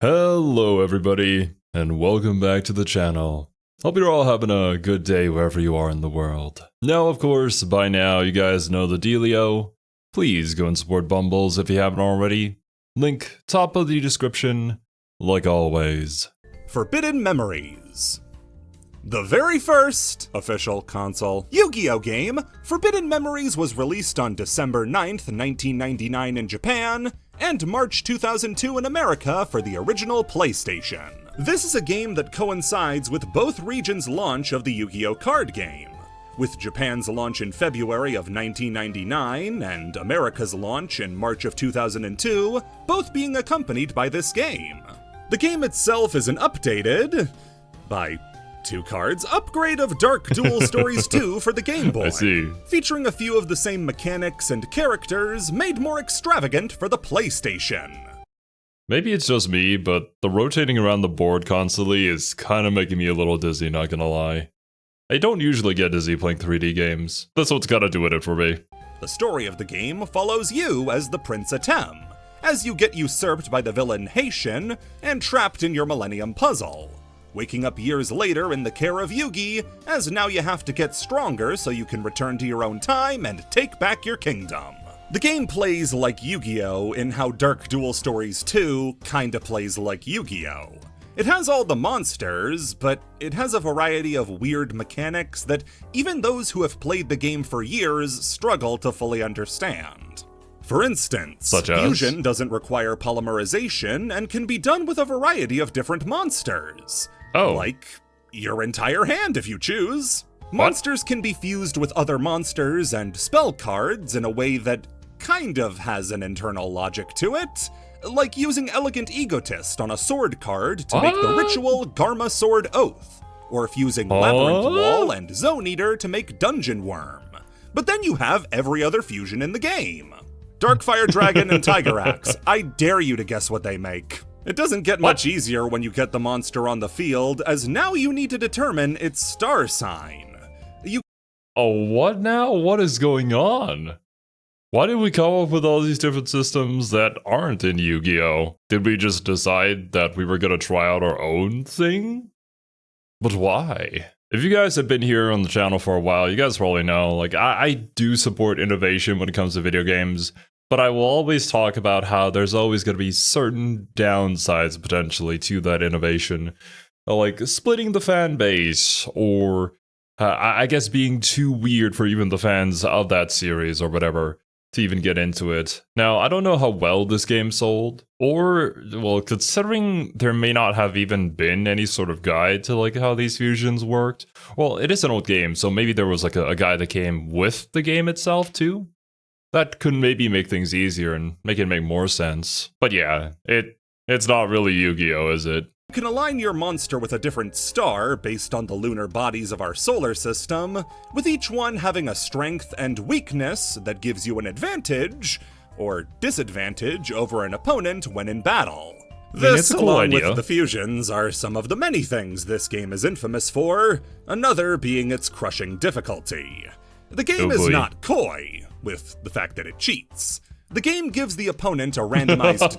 Hello everybody, and welcome back to the channel. Hope you're all having a good day wherever you are in the world. Now, of course, by now you guys know the dealio. Please go and support Bumbles if you haven't already. Link top of the description, like always. Forbidden Memories. The very first official console Yu-Gi-Oh game, Forbidden Memories, was released on December 9th, 1999 in Japan, and March 2002 in America for the original PlayStation. This is a game that coincides with both regions' launch of the Yu-Gi-Oh card game, with Japan's launch in February of 1999 and America's launch in March of 2002, both being accompanied by this game. The game itself is an updated, by 2 cards, upgrade of Dark Duel Stories 2 for the Game Boy, I see. featuring a few of the same mechanics and characters made more extravagant for the PlayStation. Maybe it's just me, but the rotating around the board constantly is kind of making me a little dizzy, not gonna lie. I don't usually get dizzy playing 3D games. That's what's gotta do with it for me. The story of the game follows you as the Prince Atem, as you get usurped by the villain Haitian and trapped in your Millennium Puzzle, waking up years later in the care of Yugi, as now you have to get stronger so you can return to your own time and take back your kingdom. The game plays like Yu-Gi-Oh! In how Dark Duel Stories 2 kinda plays like Yu-Gi-Oh! It has all the monsters, but it has a variety of weird mechanics that even those who have played the game for years struggle to fully understand. For instance, Such as? fusion doesn't require polymerization and can be done with a variety of different monsters. Oh. Like your entire hand if you choose. Monsters can be fused with other monsters and spell cards in a way that kind of has an internal logic to it, like using Elegant Egotist on a sword card to make the ritual Garma Sword Oath, or fusing Labyrinth Wall and Zone Eater to make Dungeon Worm. But then you have every other fusion in the game. Darkfire Dragon and Tiger Axe, I dare you to guess what they make. It doesn't get much easier when you get the monster on the field, as now you need to determine its star sign. Oh, what now? What is going on? Why did we come up with all these different systems that aren't in Yu-Gi-Oh? Did we just decide that we were gonna try out our own thing? But why? If you guys have been here on the channel for a while, you guys probably know, like, I do support innovation when it comes to video games, but I will always talk about how there's always going to be certain downsides potentially to that innovation. Like splitting the fan base, or I guess being too weird for even the fans of that series or whatever to even get into it. Now, I don't know how well this game sold, or, well, considering there may not have even been any sort of guide to like how these fusions worked. Well, it is an old game, so maybe there was like a guide that came with the game itself too. That could maybe make things easier and make it make more sense. But yeah, it's not really Yu-Gi-Oh, is it? You can align your monster with a different star based on the lunar bodies of our solar system, with each one having a strength and weakness that gives you an advantage, or disadvantage, over an opponent when in battle. This, along with the fusions, are some of the many things this game is infamous for, another being its crushing difficulty. The game is not coy, with the fact that it cheats. The game gives the opponent a randomized...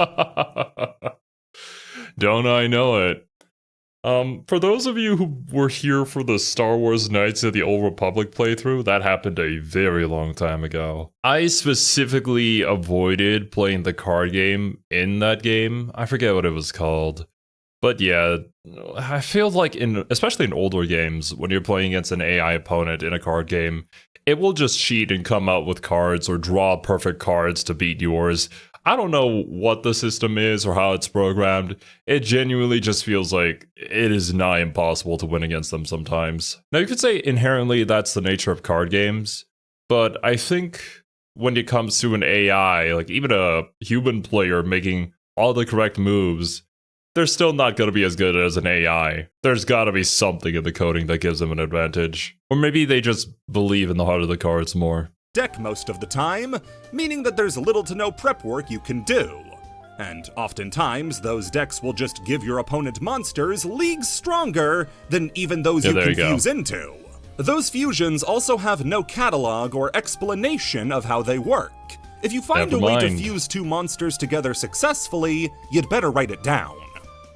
Don't I know it? For those of you who were here for the Star Wars Knights of the Old Republic playthrough, that happened a very long time ago. I specifically avoided playing the card game in that game. I forget what it was called. But yeah, I feel like especially in older games, when you're playing against an AI opponent in a card game, it will just cheat and come out with cards or draw perfect cards to beat yours. I don't know what the system is or how it's programmed. It genuinely just feels like it is nigh impossible to win against them sometimes. Now, you could say inherently that's the nature of card games, but I think when it comes to an AI, like even a human player making all the correct moves, they're still not going to be as good as an AI. There's got to be something in the coding that gives them an advantage. Or maybe they just believe in the heart of the cards more. Deck most of the time, meaning that there's little to no prep work you can do. And oftentimes, those decks will just give your opponent monsters leagues stronger than even those you can fuse into. Those fusions also have no catalog or explanation of how they work. If you find a way to fuse 2 monsters together successfully, you'd better write it down.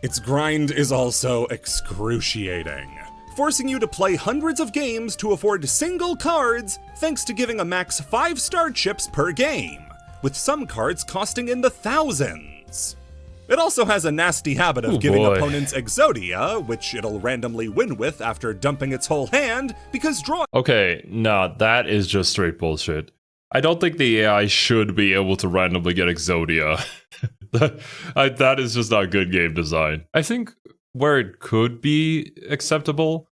Its grind is also excruciating, forcing you to play hundreds of games to afford single cards thanks to giving a max 5-star chips per game, with some cards costing in the thousands. It also has a nasty habit of giving opponents Exodia, which it'll randomly win with after dumping its whole hand, because draw- Okay, nah, that is just straight bullshit. I don't think the AI should be able to randomly get Exodia. That is just not good game design. I think where it could be acceptable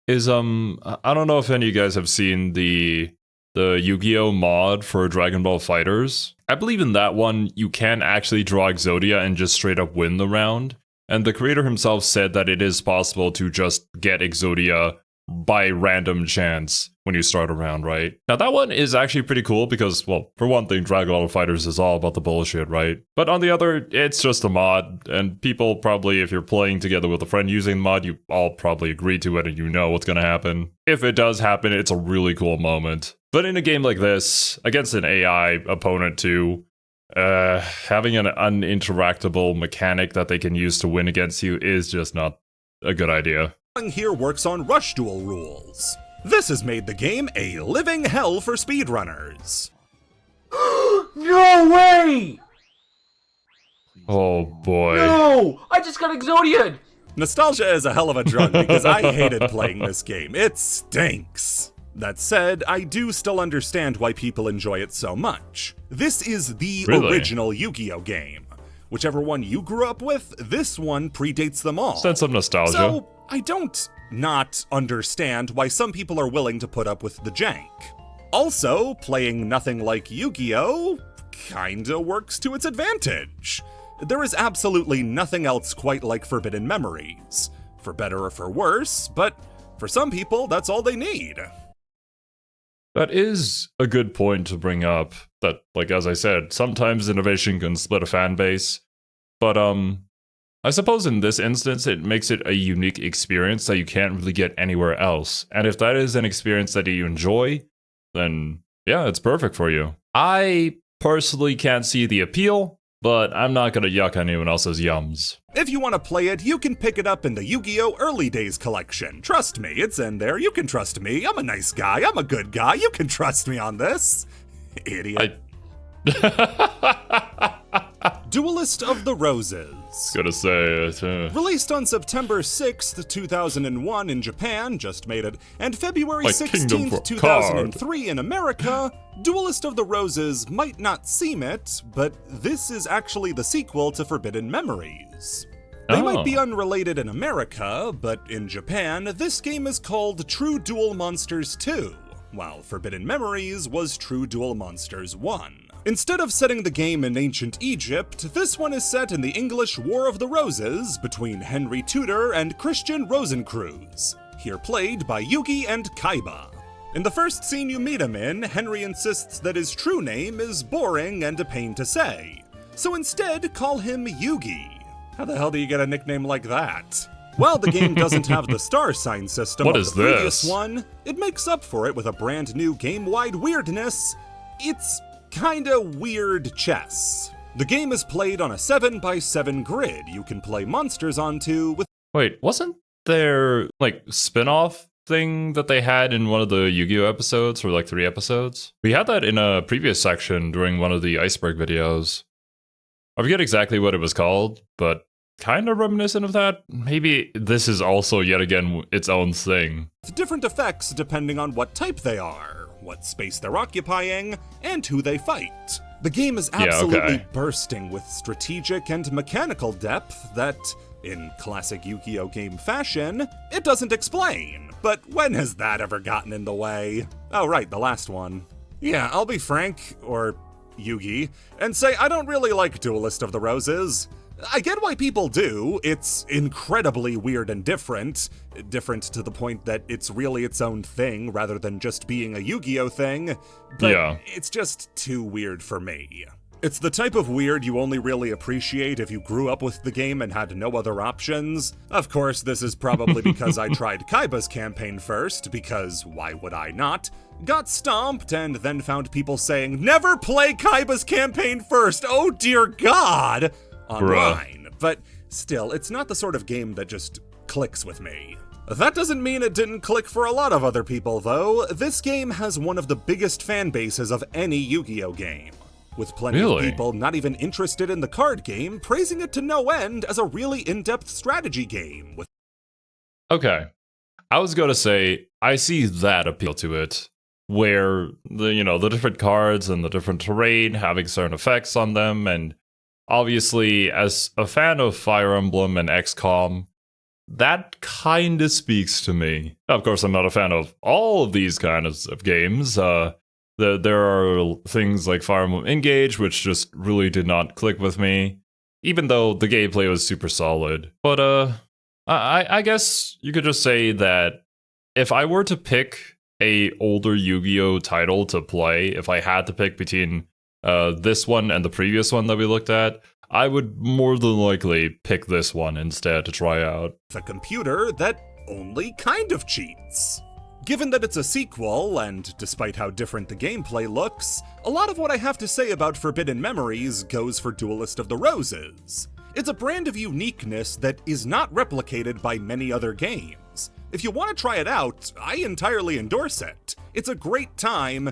is, I don't know if any of you guys have seen the Yu-Gi-Oh mod for Dragon Ball FighterZ. I believe in that one, you can actually draw Exodia and just straight up win the round. And the creator himself said that it is possible to just get Exodia by random chance when you start a round, right? Now that one is actually pretty cool because, well, for one thing, Dragon Ball FighterZ is all about the bullshit, right? But on the other, it's just a mod, and people probably, if you're playing together with a friend using the mod, you all probably agree to it and you know what's gonna happen. If it does happen, it's a really cool moment. But in a game like this, against an AI opponent too, having an uninteractable mechanic that they can use to win against you is just not a good idea. Here works on rush duel rules. This has made the game a living hell for speedrunners. No way! Oh boy. No! I just got Exodia'd! Nostalgia is a hell of a drug because I hated playing this game. It stinks. That said, I do still understand why people enjoy it so much. This is the original Yu-Gi-Oh game. Whichever one you grew up with, this one predates them all. Sense of nostalgia. So, I don't not understand why some people are willing to put up with the jank. Also, playing nothing like Yu-Gi-Oh! Kinda works to its advantage. There is absolutely nothing else quite like Forbidden Memories. For better or for worse, but for some people, that's all they need. That is a good point to bring up, that, like, as I said, sometimes innovation can split a fan base, but, I suppose in this instance, it makes it a unique experience that you can't really get anywhere else, and if that is an experience that you enjoy, then, yeah, it's perfect for you. I personally can't see the appeal, but I'm not gonna yuck anyone else's yums. If you want to play it, you can pick it up in the Yu-Gi-Oh! Early Days collection. Trust me, it's in there. You can trust me. I'm a nice guy. I'm a good guy. You can trust me on this. Idiot. Duelist of the Roses. Gonna say it. Released on September 6th, 2001 in Japan, just made it, and February Like 16th, 2003 in America, Duelist of the Roses might not seem it, but this is actually the sequel to Forbidden Memories. They might be unrelated in America, but in Japan, this game is called True Duel Monsters 2, while Forbidden Memories was True Duel Monsters 1. Instead of setting the game in ancient Egypt, this one is set in the English War of the Roses between Henry Tudor and Christian Rosencreuz, here played by Yugi and Kaiba. In the first scene you meet him in, Henry insists that his true name is boring and a pain to say, so instead call him Yugi. How the hell do you get a nickname like that? While the game doesn't have the star sign system of the previous one, it makes up for it with a brand new game-wide weirdness. It's kinda weird chess. The game is played on a 7x7 grid you can play monsters onto with— Wait, wasn't there, like, spin-off thing that they had in one of the Yu-Gi-Oh episodes, for like 3 episodes? We had that in a previous section during one of the Iceberg videos. I forget exactly what it was called, but kind of reminiscent of that. Maybe this is also yet again its own thing. different effects depending on what type they are, what space they're occupying, and who they fight. The game is absolutely bursting with strategic and mechanical depth that, in classic Yu-Gi-Oh game fashion, it doesn't explain. But when has that ever gotten in the way? Oh right, the last one. Yeah, I'll be frank, or Yugi, and say I don't really like Duelist of the Roses. I get why people do. It's incredibly weird and different to the point that it's really its own thing rather than just being a Yu-Gi-Oh thing, but it's just too weird for me. It's the type of weird you only really appreciate if you grew up with the game and had no other options. Of course, this is probably because I tried Kaiba's campaign first, because why would I not? Got stomped, and then found people saying, "Never play Kaiba's campaign first, oh dear God!" online. But Still, it's not the sort of game that just clicks with me. That doesn't mean it didn't click for a lot of other people, though. This game has one of the biggest fan bases of any Yu-Gi-Oh game, with plenty of people not even interested in the card game praising it to no end as a really in-depth strategy game. Okay. I was gonna say, I see that appeal to it, where the different cards and the different terrain having certain effects on them, and obviously, as a fan of Fire Emblem and XCOM, that kinda speaks to me. Of course, I'm not a fan of all of these kinds of games. There are things like Fire Emblem Engage, which just really did not click with me, even though the gameplay was super solid. But I guess you could just say that if I were to pick a older Yu-Gi-Oh title to play, if I had to pick between this one and the previous one that we looked at, I would more than likely pick this one instead to try out. A computer that only kind of cheats. Given that it's a sequel, and despite how different the gameplay looks, a lot of what I have to say about Forbidden Memories goes for Duelist of the Roses. It's a brand of uniqueness that is not replicated by many other games. If you want to try it out, I entirely endorse it. It's a great time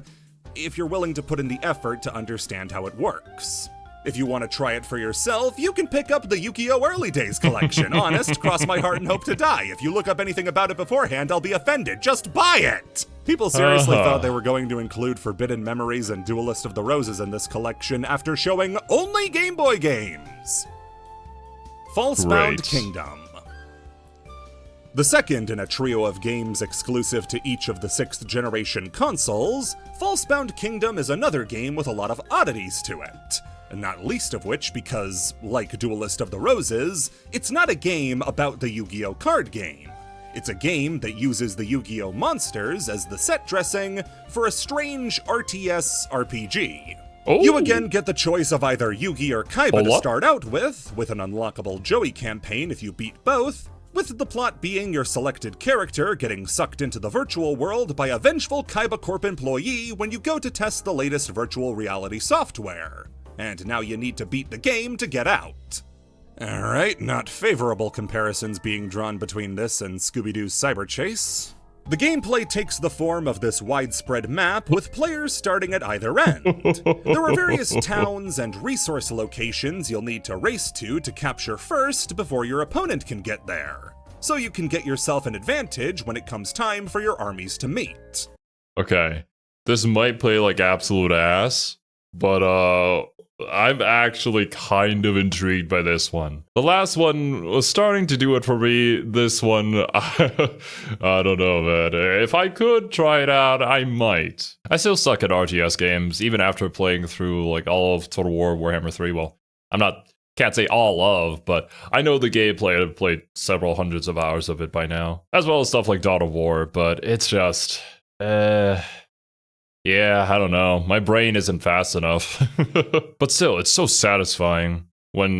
if you're willing to put in the effort to understand how it works. If you want to try it for yourself, you can pick up the Yu-Gi-Oh! Early Days collection. Honest, cross my heart and hope to die. If you look up anything about it beforehand, I'll be offended. Just buy it! People seriously thought they were going to include Forbidden Memories and Duelist of the Roses in this collection after showing only Game Boy games. Falsebound Kingdom. The second in a trio of games exclusive to each of the 6th generation consoles, Falsebound Kingdom is another game with a lot of oddities to it. Not least of which because, like Duelist of the Roses, it's not a game about the Yu-Gi-Oh! Card game. It's a game that uses the Yu-Gi-Oh! Monsters as the set dressing for a strange RTS RPG. Oh. You again get the choice of either Yugi or Kaiba to start out with an unlockable Joey campaign if you beat both, with the plot being your selected character getting sucked into the virtual world by a vengeful Kaiba Corp employee when you go to test the latest virtual reality software. And now you need to beat the game to get out. Alright, not favorable comparisons being drawn between this and Scooby-Doo's Cyber Chase. The gameplay takes the form of this widespread map with players starting at either end. There are various towns and resource locations you'll need to race to capture first before your opponent can get there, so you can get yourself an advantage when it comes time for your armies to meet. Okay, this might play like absolute ass, but I'm actually kind of intrigued by this one. The last one was starting to do it for me. This one, I don't know, man. If I could try it out, I might. I still suck at RTS games, even after playing through like all of Total War Warhammer 3. Well, can't say all of, but I know the gameplay. I've played several hundreds of hours of it by now, as well as stuff like Dawn of War, but it's just, yeah, I don't know. My brain isn't fast enough. But still, it's so satisfying when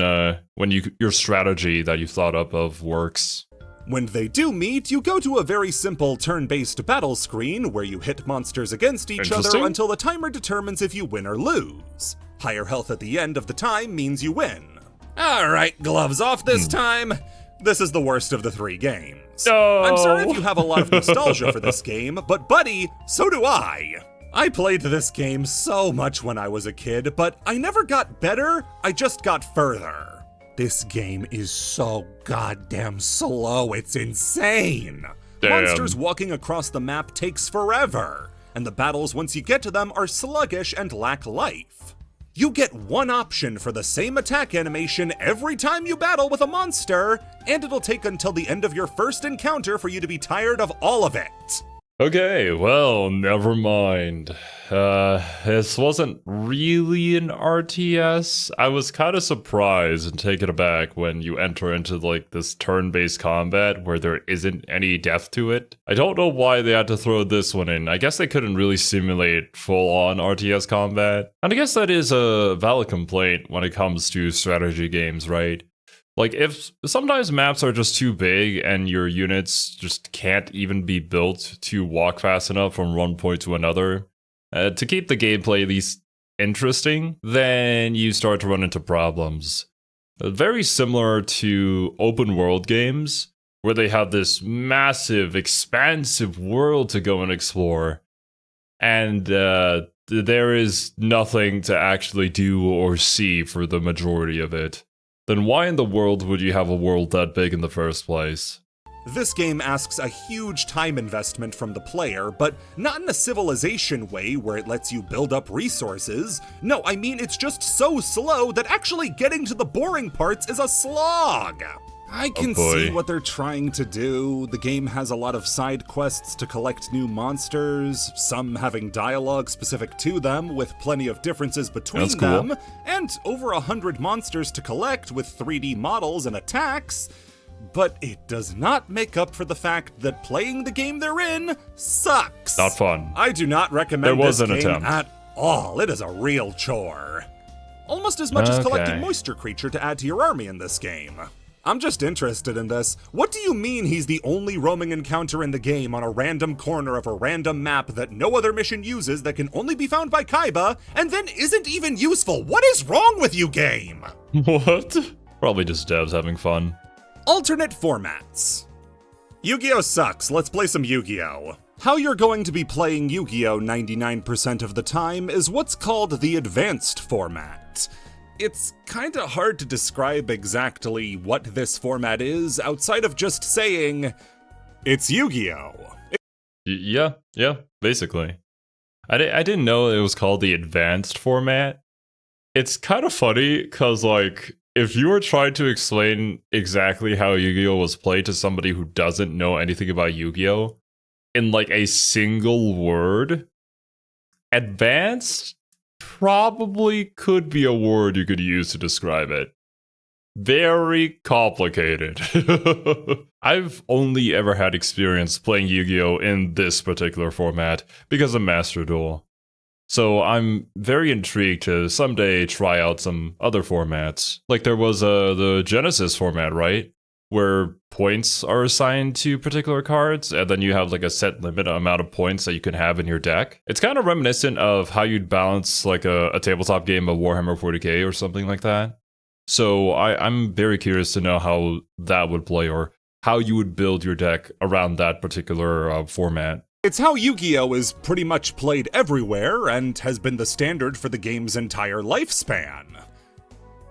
your strategy that you thought up of works. When they do meet, you go to a very simple turn-based battle screen where you hit monsters against each other until the timer determines if you win or lose. Higher health at the end of the time means you win. Alright, gloves off this time. This is the worst of the 3 games. No. I'm sorry if you have a lot of nostalgia for this game, but buddy, so do I. I played this game so much when I was a kid, but I never got better, I just got further. This game is so goddamn slow, it's insane! Damn. Monsters walking across the map takes forever, and the battles once you get to them are sluggish and lack life. You get one option for the same attack animation every time you battle with a monster, and it'll take until the end of your first encounter for you to be tired of all of it. Okay, well, never mind. This wasn't really an RTS. I was kind of surprised and taken aback when you enter into like this turn-based combat where there isn't any depth to it. I don't know why they had to throw this one in. I guess they couldn't really simulate full-on RTS combat. And I guess that is a valid complaint when it comes to strategy games, right? Like, if sometimes maps are just too big and your units just can't even be built to walk fast enough from one point to another to keep the gameplay at least interesting, then you start to run into problems. very similar to open world games, where they have this massive, expansive world to go and explore, and there is nothing to actually do or see for the majority of it. Then why in the world would you have a world that big in the first place? This game asks a huge time investment from the player, but not in a civilization way where it lets you build up resources. No, I mean it's just so slow that actually getting to the boring parts is a slog. I can see what they're trying to do. The game has a lot of side quests to collect new monsters, some having dialogue specific to them with plenty of differences between them, and over 100 monsters to collect with 3D models and attacks. But it does not make up for the fact that playing the game they're in sucks. Not fun. I do not recommend this game at all. It is a real chore. Almost as much as collecting moisture creature to add to your army in this game. I'm just interested in this. What do you mean he's the only roaming encounter in the game on a random corner of a random map that no other mission uses that can only be found by Kaiba, and then isn't even useful? What is wrong with you, game? What? Probably just devs having fun. Alternate formats. Yu-Gi-Oh! Sucks, let's play some Yu-Gi-Oh! How you're going to be playing Yu-Gi-Oh! 99% of the time is what's called the advanced format. It's kinda hard to describe exactly what this format is outside of just saying, it's Yu-Gi-Oh! Yeah, basically. I didn't know it was called the advanced format. It's kind of funny, because, like, if you were trying to explain exactly how Yu-Gi-Oh! Was played to somebody who doesn't know anything about Yu-Gi-Oh! In, like, a single word, advanced probably could be a word you could use to describe it. Very complicated. I've only ever had experience playing Yu-Gi-Oh! In this particular format because of Master Duel. So I'm very intrigued to someday try out some other formats. Like there was the Genesis format, right? Where points are assigned to particular cards, and then you have like a set limit amount of points that you can have in your deck. It's kind of reminiscent of how you'd balance like a tabletop game of Warhammer 40k or something like that. So I'm very curious to know how that would play, or how you would build your deck around that particular format. It's how Yu-Gi-Oh! Is pretty much played everywhere and has been the standard for the game's entire lifespan.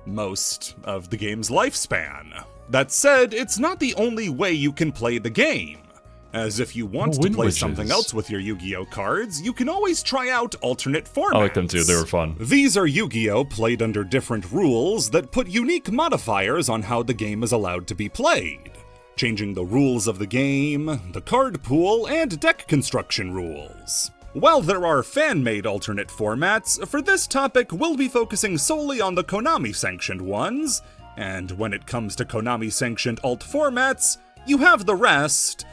Most of the game's lifespan. That said, it's not the only way you can play the game. As if you want to play something else with your Yu-Gi-Oh! Cards, you can always try out alternate formats. I like them too, they were fun. These are Yu-Gi-Oh! Played under different rules that put unique modifiers on how the game is allowed to be played, changing the rules of the game, the card pool, and deck construction rules. While there are fan-made alternate formats, for this topic we'll be focusing solely on the Konami-sanctioned ones, and when it comes to Konami-sanctioned alt formats, you have the rest,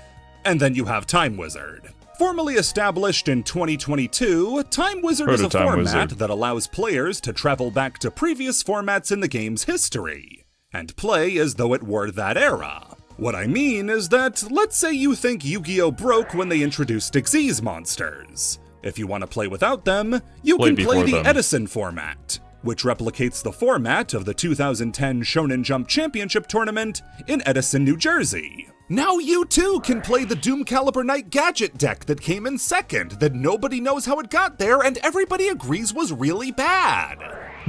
and then you have Time Wizard. Formally established in 2022, Time Wizard is a format that allows players to travel back to previous formats in the game's history, and play as though it were that era. What I mean is that, let's say you think Yu-Gi-Oh! Broke when they introduced Xyz monsters. If you want to play without them, you can play the Edison format, which replicates the format of the 2010 Shonen Jump Championship Tournament in Edison, New Jersey. Now you too can play the Doom Caliber Knight gadget deck that came in second, that nobody knows how it got there and everybody agrees was really bad.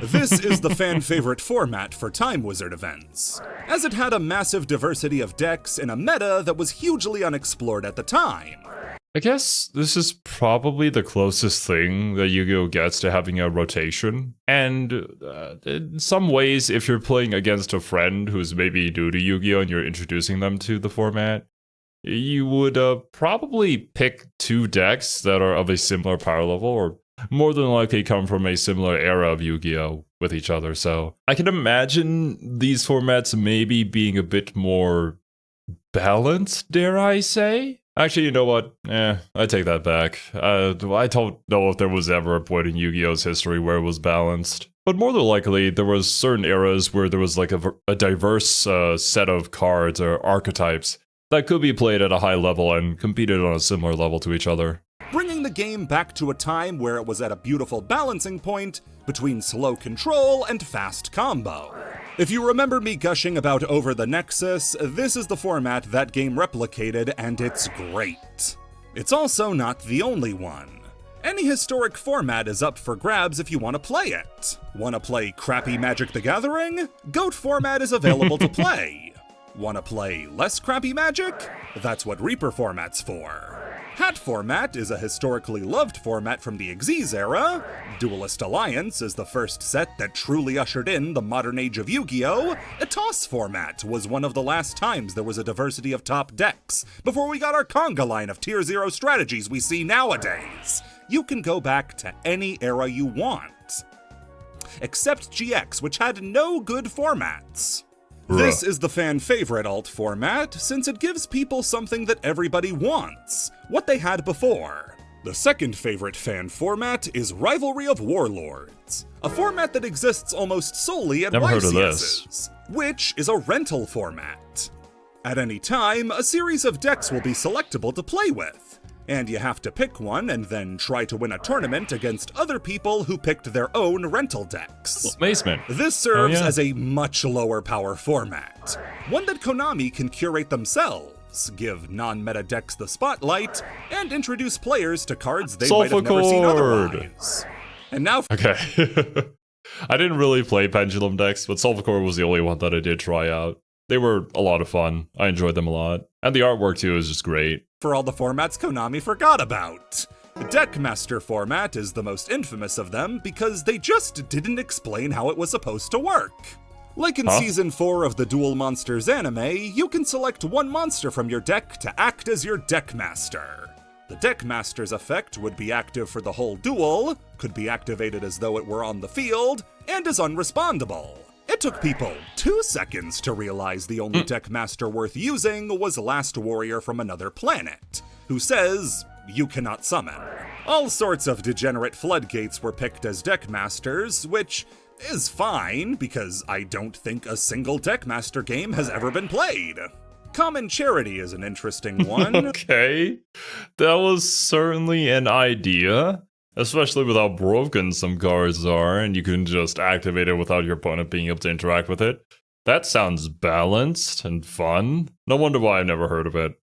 This is the fan-favorite format for Time Wizard events, as it had a massive diversity of decks in a meta that was hugely unexplored at the time. I guess this is probably the closest thing that Yu-Gi-Oh! Gets to having a rotation. And in some ways, if you're playing against a friend who's maybe new to Yu-Gi-Oh! And you're introducing them to the format, you would probably pick two decks that are of a similar power level, or more than likely come from a similar era of Yu-Gi-Oh! With each other. So I can imagine these formats maybe being a bit more balanced, dare I say? Actually, you know what? I take that back. I don't know if there was ever a point in Yu-Gi-Oh!'s history where it was balanced. But more than likely, there was certain eras where there was like a diverse set of cards or archetypes that could be played at a high level and competed on a similar level to each other. Bringing the game back to a time where it was at a beautiful balancing point between slow control and fast combo. If you remember me gushing about Over the Nexus, this is the format that game replicated, and it's great. It's also not the only one. Any historic format is up for grabs if you want to play it. Want to play crappy Magic the Gathering? Goat format is available to play. Want to play less crappy Magic? That's what Reaper format's for. Hat format is a historically loved format from the Xyz era. Duelist Alliance is the first set that truly ushered in the modern age of Yu-Gi-Oh! A toss format was one of the last times there was a diversity of top decks, before we got our conga line of Tier 0 strategies we see nowadays. You can go back to any era you want. Except GX, which had no good formats. This is the fan favorite alt format, since it gives people something that everybody wants, what they had before. The second favorite fan format is Rivalry of Warlords, a format that exists almost solely at YCSs, which is a rental format. At any time, a series of decks will be selectable to play with, and you have to pick one and then try to win a tournament against other people who picked their own rental decks. Amazement. This serves as a much lower power format, one that Konami can curate themselves, give non-meta decks the spotlight, and introduce players to cards they might have never seen otherwise. And now Okay. I didn't really play Pendulum decks, but Sulfur was the only one that I did try out. They were a lot of fun. I enjoyed them a lot. And the artwork too is just great. For all the formats Konami forgot about. The Deckmaster format is the most infamous of them because they just didn't explain how it was supposed to work. Like in Season 4 of the Duel Monsters anime, you can select one monster from your deck to act as your Deckmaster. The Deckmaster's effect would be active for the whole duel, could be activated as though it were on the field, and is unrespondable. It took people 2 seconds to realize the only Deckmaster worth using was Last Warrior from Another Planet, who says, you cannot summon. All sorts of degenerate floodgates were picked as Deckmasters, which is fine, because I don't think a single Deckmaster game has ever been played. Common Charity is an interesting one. Okay, that was certainly an idea. Especially with how broken some cards are, and you can just activate it without your opponent being able to interact with it. That sounds balanced and fun. No wonder why I've never heard of it.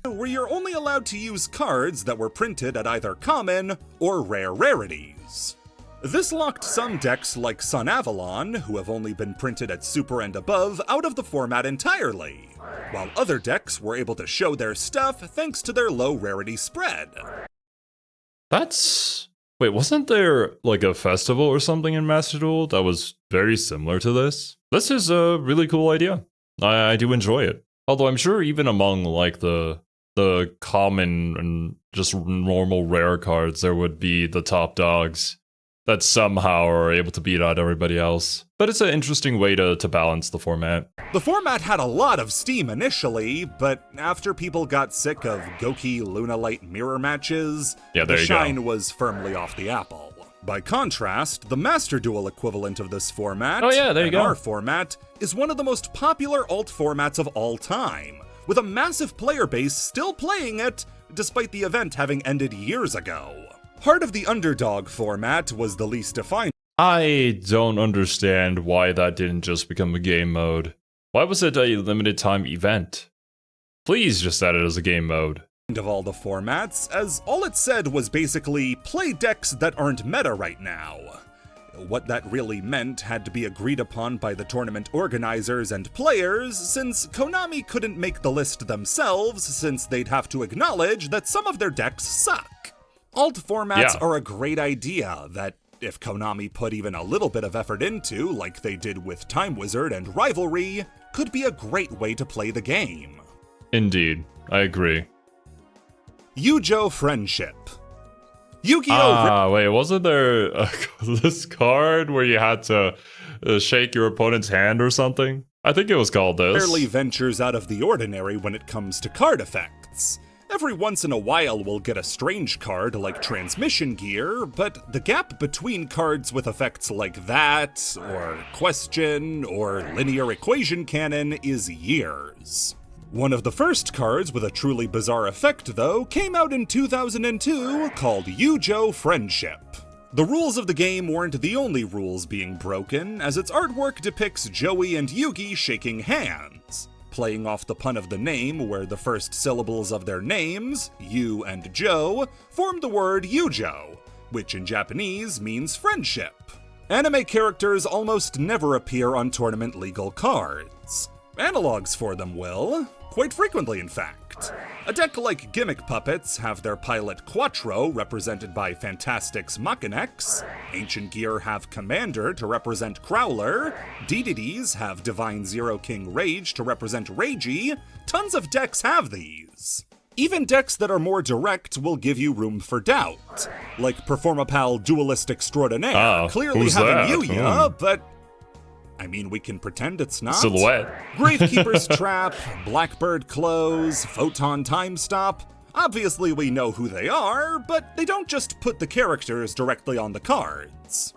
Where you're only allowed to use cards that were printed at either common or rare rarities. This locked some decks like Sun Avalon, who have only been printed at Super and above, out of the format entirely, while other decks were able to show their stuff thanks to their low rarity spread. Wait, wasn't there like a festival or something in Master Duel that was very similar to this? This is a really cool idea. I do enjoy it. Although I'm sure even among like the common and just normal rare cards, there would be the top dogs that somehow are able to beat out everybody else. But it's an interesting way to balance the format. The format had a lot of steam initially, but after people got sick of Goki Lunalight mirror matches, the shine was firmly off the apple. By contrast, the Master Duel equivalent of this format, our format, is one of the most popular alt formats of all time, with a massive player base still playing it, despite the event having ended years ago. Heart of the Underdog format was the least defined. I don't understand why that didn't just become a game mode. Why was it a limited time event? Please just add it as a game mode. Of all the formats, as all it said was basically play decks that aren't meta right now. What that really meant had to be agreed upon by the tournament organizers and players, since Konami couldn't make the list themselves, since they'd have to acknowledge that some of their decks suck. Alt formats are a great idea that, if Konami put even a little bit of effort into, like they did with Time Wizard and Rivalry, could be a great way to play the game. Indeed, I agree. Yu-Gi-Oh! Friendship. Yu-Gi-Oh! Wait, wasn't there this card where you had to shake your opponent's hand or something? I think it was called this. Rarely ventures out of the ordinary when it comes to card effects. Every once in a while we'll get a strange card like Transmission Gear, but the gap between cards with effects like that, or Question, or Linear Equation Cannon is years. One of the first cards with a truly bizarre effect, though, came out in 2002 called Yu-Gi-Oh! Friendship. The rules of the game weren't the only rules being broken, as its artwork depicts Joey and Yugi shaking hands, playing off the pun of the name where the first syllables of their names, Yu and Joe, form the word Yujo, which in Japanese means friendship. Anime characters almost never appear on tournament legal cards. Analogs for them will, quite frequently in fact. A deck like Gimmick Puppets have their pilot Quattro represented by Fantastics Machinex, Ancient Gear have Commander to represent Crowler, DDDs have Divine Zero King Rage to represent Ragey, tons of decks have these. Even decks that are more direct will give you room for doubt, like Performapal Duelist Extraordinaire, clearly having Yuya, but I mean, we can pretend it's not. Silhouette. Gravekeeper's Trap, Blackbird Close, Photon Time Stop. Obviously we know who they are, but they don't just put the characters directly on the cards.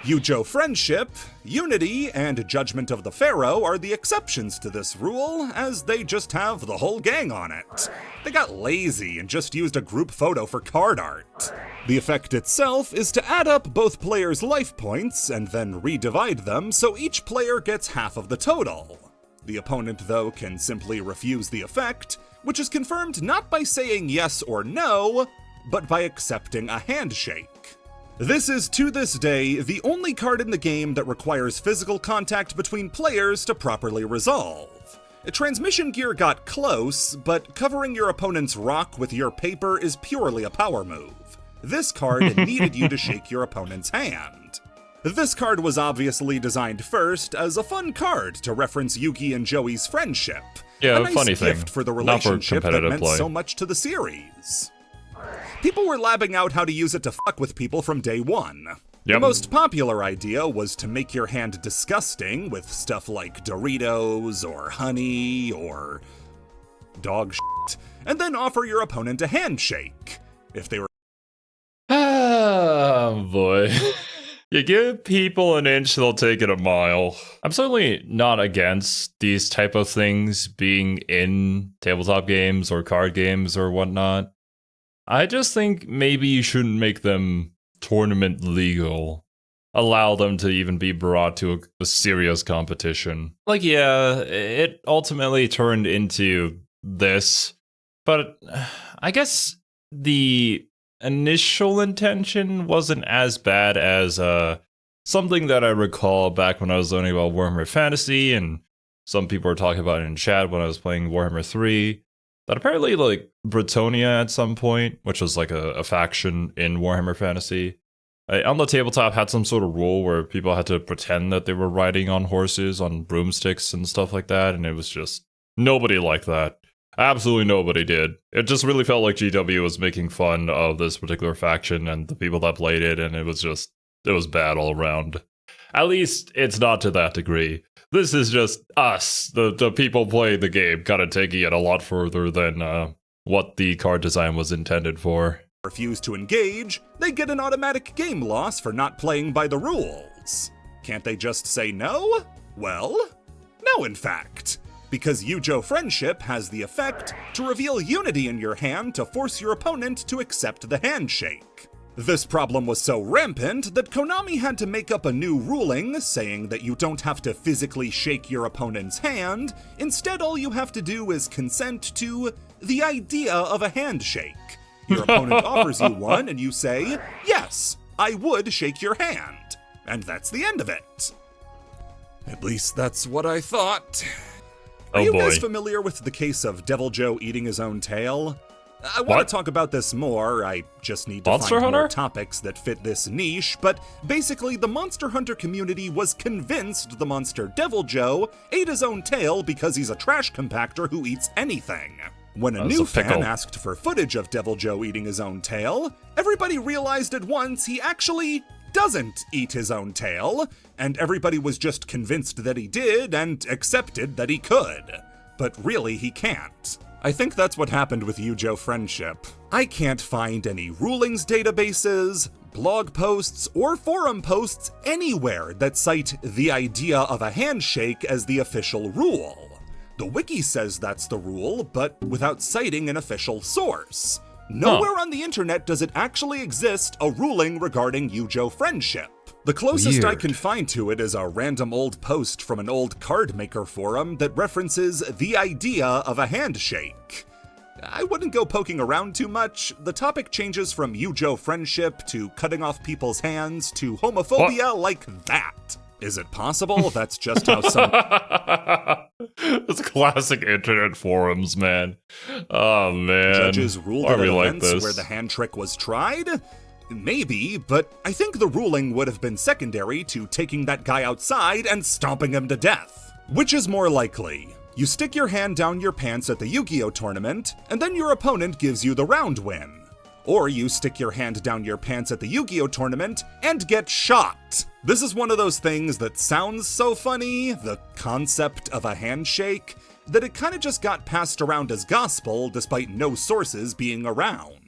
Yujo Friendship, Unity, and Judgment of the Pharaoh are the exceptions to this rule, as they just have the whole gang on it. They got lazy and just used a group photo for card art. The effect itself is to add up both players' life points and then redivide them so each player gets half of the total. The opponent, though, can simply refuse the effect, which is confirmed not by saying yes or no, but by accepting a handshake. This is, to this day, the only card in the game that requires physical contact between players to properly resolve. Transmission Gear got close, but covering your opponent's rock with your paper is purely a power move. This card needed you to shake your opponent's hand. This card was obviously designed first as a fun card to reference Yugi and Joey's friendship. Yeah, a nice funny gift thing. for the Not for relationship that competitive meant play. so much to the series. People were labbing out how to use it to fuck with people from day one. The Yep. most popular idea was to make your hand disgusting with stuff like Doritos or honey or dog shit, and then offer your opponent a handshake. If they were Oh boy. You give people an inch, they'll take it a mile. I'm certainly not against these type of things being in tabletop games or card games or whatnot. I just think maybe you shouldn't make them tournament legal. Allow them to even be brought to a serious competition. Like, yeah, it ultimately turned into this, but I guess the initial intention wasn't as bad as something that I recall back when I was learning about Warhammer Fantasy, and some people were talking about it in chat when I was playing Warhammer 3, that apparently, like, Bretonia at some point, which was like a faction in Warhammer Fantasy, on the tabletop had some sort of rule where people had to pretend that they were riding on horses, on broomsticks and stuff like that, and it was just, nobody liked that. Absolutely nobody did. It just really felt like GW was making fun of this particular faction and the people that played it, and it was bad all around. At least it's not to that degree. This is just us, the people playing the game, kind of taking it a lot further than what the card design was intended for. refuse to engage, they get an automatic game loss for not playing by the rules. Can't they just say no? Well, no in fact. Because Yujo Friendship has the effect to reveal unity in your hand to force your opponent to accept the handshake. This problem was so rampant that Konami had to make up a new ruling saying that you don't have to physically shake your opponent's hand, instead all you have to do is consent to the idea of a handshake. Your opponent offers you one and you say, yes, I would shake your hand. And that's the end of it. At least that's what I thought. Are you guys familiar with the case of Devil Joe eating his own tail? I want to talk about this more, I just need to Monster find more Hunter? topics that fit this niche, but basically the Monster Hunter community was convinced the monster Devil Joe ate his own tail because he's a trash compactor who eats anything. When a new fan asked for footage of Devil Joe eating his own tail, everybody realized at once he actually doesn't eat his own tail, and everybody was just convinced that he did and accepted that he could. But really, he can't. I think that's what happened with Yujo Friendship. I can't find any rulings databases, blog posts, or forum posts anywhere that cite the idea of a handshake as the official rule. The wiki says that's the rule, but without citing an official source. Nowhere on the internet does it actually exist a ruling regarding Yu-Gi-Oh friendship. The closest I Weird. can find to it is a random old post from an old card maker forum that references the idea of a handshake. I wouldn't go poking around too much. The topic changes from Yu-Gi-Oh friendship to cutting off people's hands to homophobia like that. Is it possible that's just how some... It's classic internet forums, man. Oh, man. judges ruled Why at are we like events this? where the hand trick was tried? Maybe, but I think the ruling would have been secondary to taking that guy outside and stomping him to death. Which is more likely? You stick your hand down your pants at the Yu-Gi-Oh tournament, and then your opponent gives you the round win. Or you stick your hand down your pants at the Yu-Gi-Oh tournament and get shot. This is one of those things that sounds so funny, the concept of a handshake, that it kinda just got passed around as gospel despite no sources being around.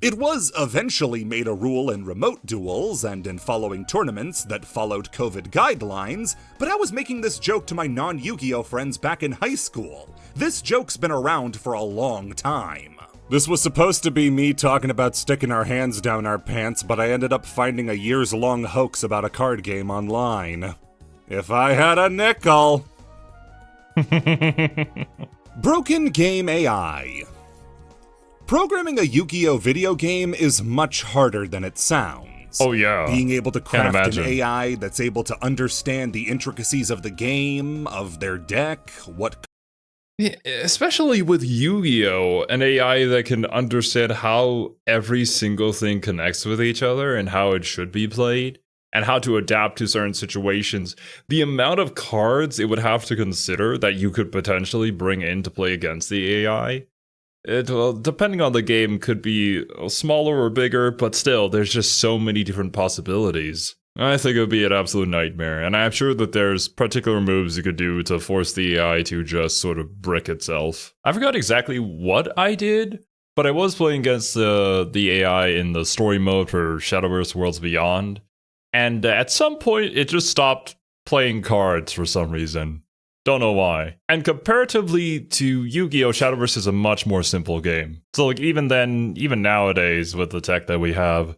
It was eventually made a rule in remote duels and in following tournaments that followed COVID guidelines, but I was making this joke to my non-Yu-Gi-Oh friends back in high school. This joke's been around for a long time. This was supposed to be me talking about sticking our hands down our pants, but I ended up finding a years-long hoax about a card game online. If I had a nickel. Broken Game AI. Programming a Yu-Gi-Oh video game is much harder than it sounds. Oh, yeah. Being able to Can't craft an imagine. AI that's able to understand the intricacies of the game, of their deck, what Yeah, especially with Yu-Gi-Oh! An AI that can understand how every single thing connects with each other and how it should be played, and how to adapt to certain situations. The amount of cards it would have to consider that you could potentially bring in to play against the AI, depending on the game, could be smaller or bigger, but still, there's just so many different possibilities. I think it would be an absolute nightmare, and I'm sure that there's particular moves you could do to force the AI to just sort of brick itself. I forgot exactly what I did, but I was playing against the AI in the story mode for Shadowverse Worlds Beyond, and at some point it just stopped playing cards for some reason. Don't know why. And comparatively to Yu-Gi-Oh! Shadowverse is a much more simple game. So like even then, even nowadays with the tech that we have,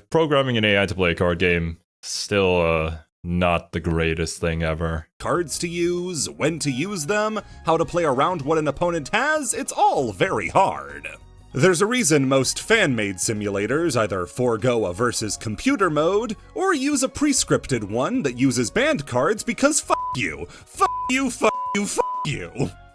programming an AI to play a card game, still not the greatest thing ever. cards to use, when to use them, how to play around what an opponent has, it's all very hard. There's a reason most fan-made simulators either forego a versus computer mode, or use a pre-scripted one that uses banned cards because fuck you, fuck you, fuck you, fuck you.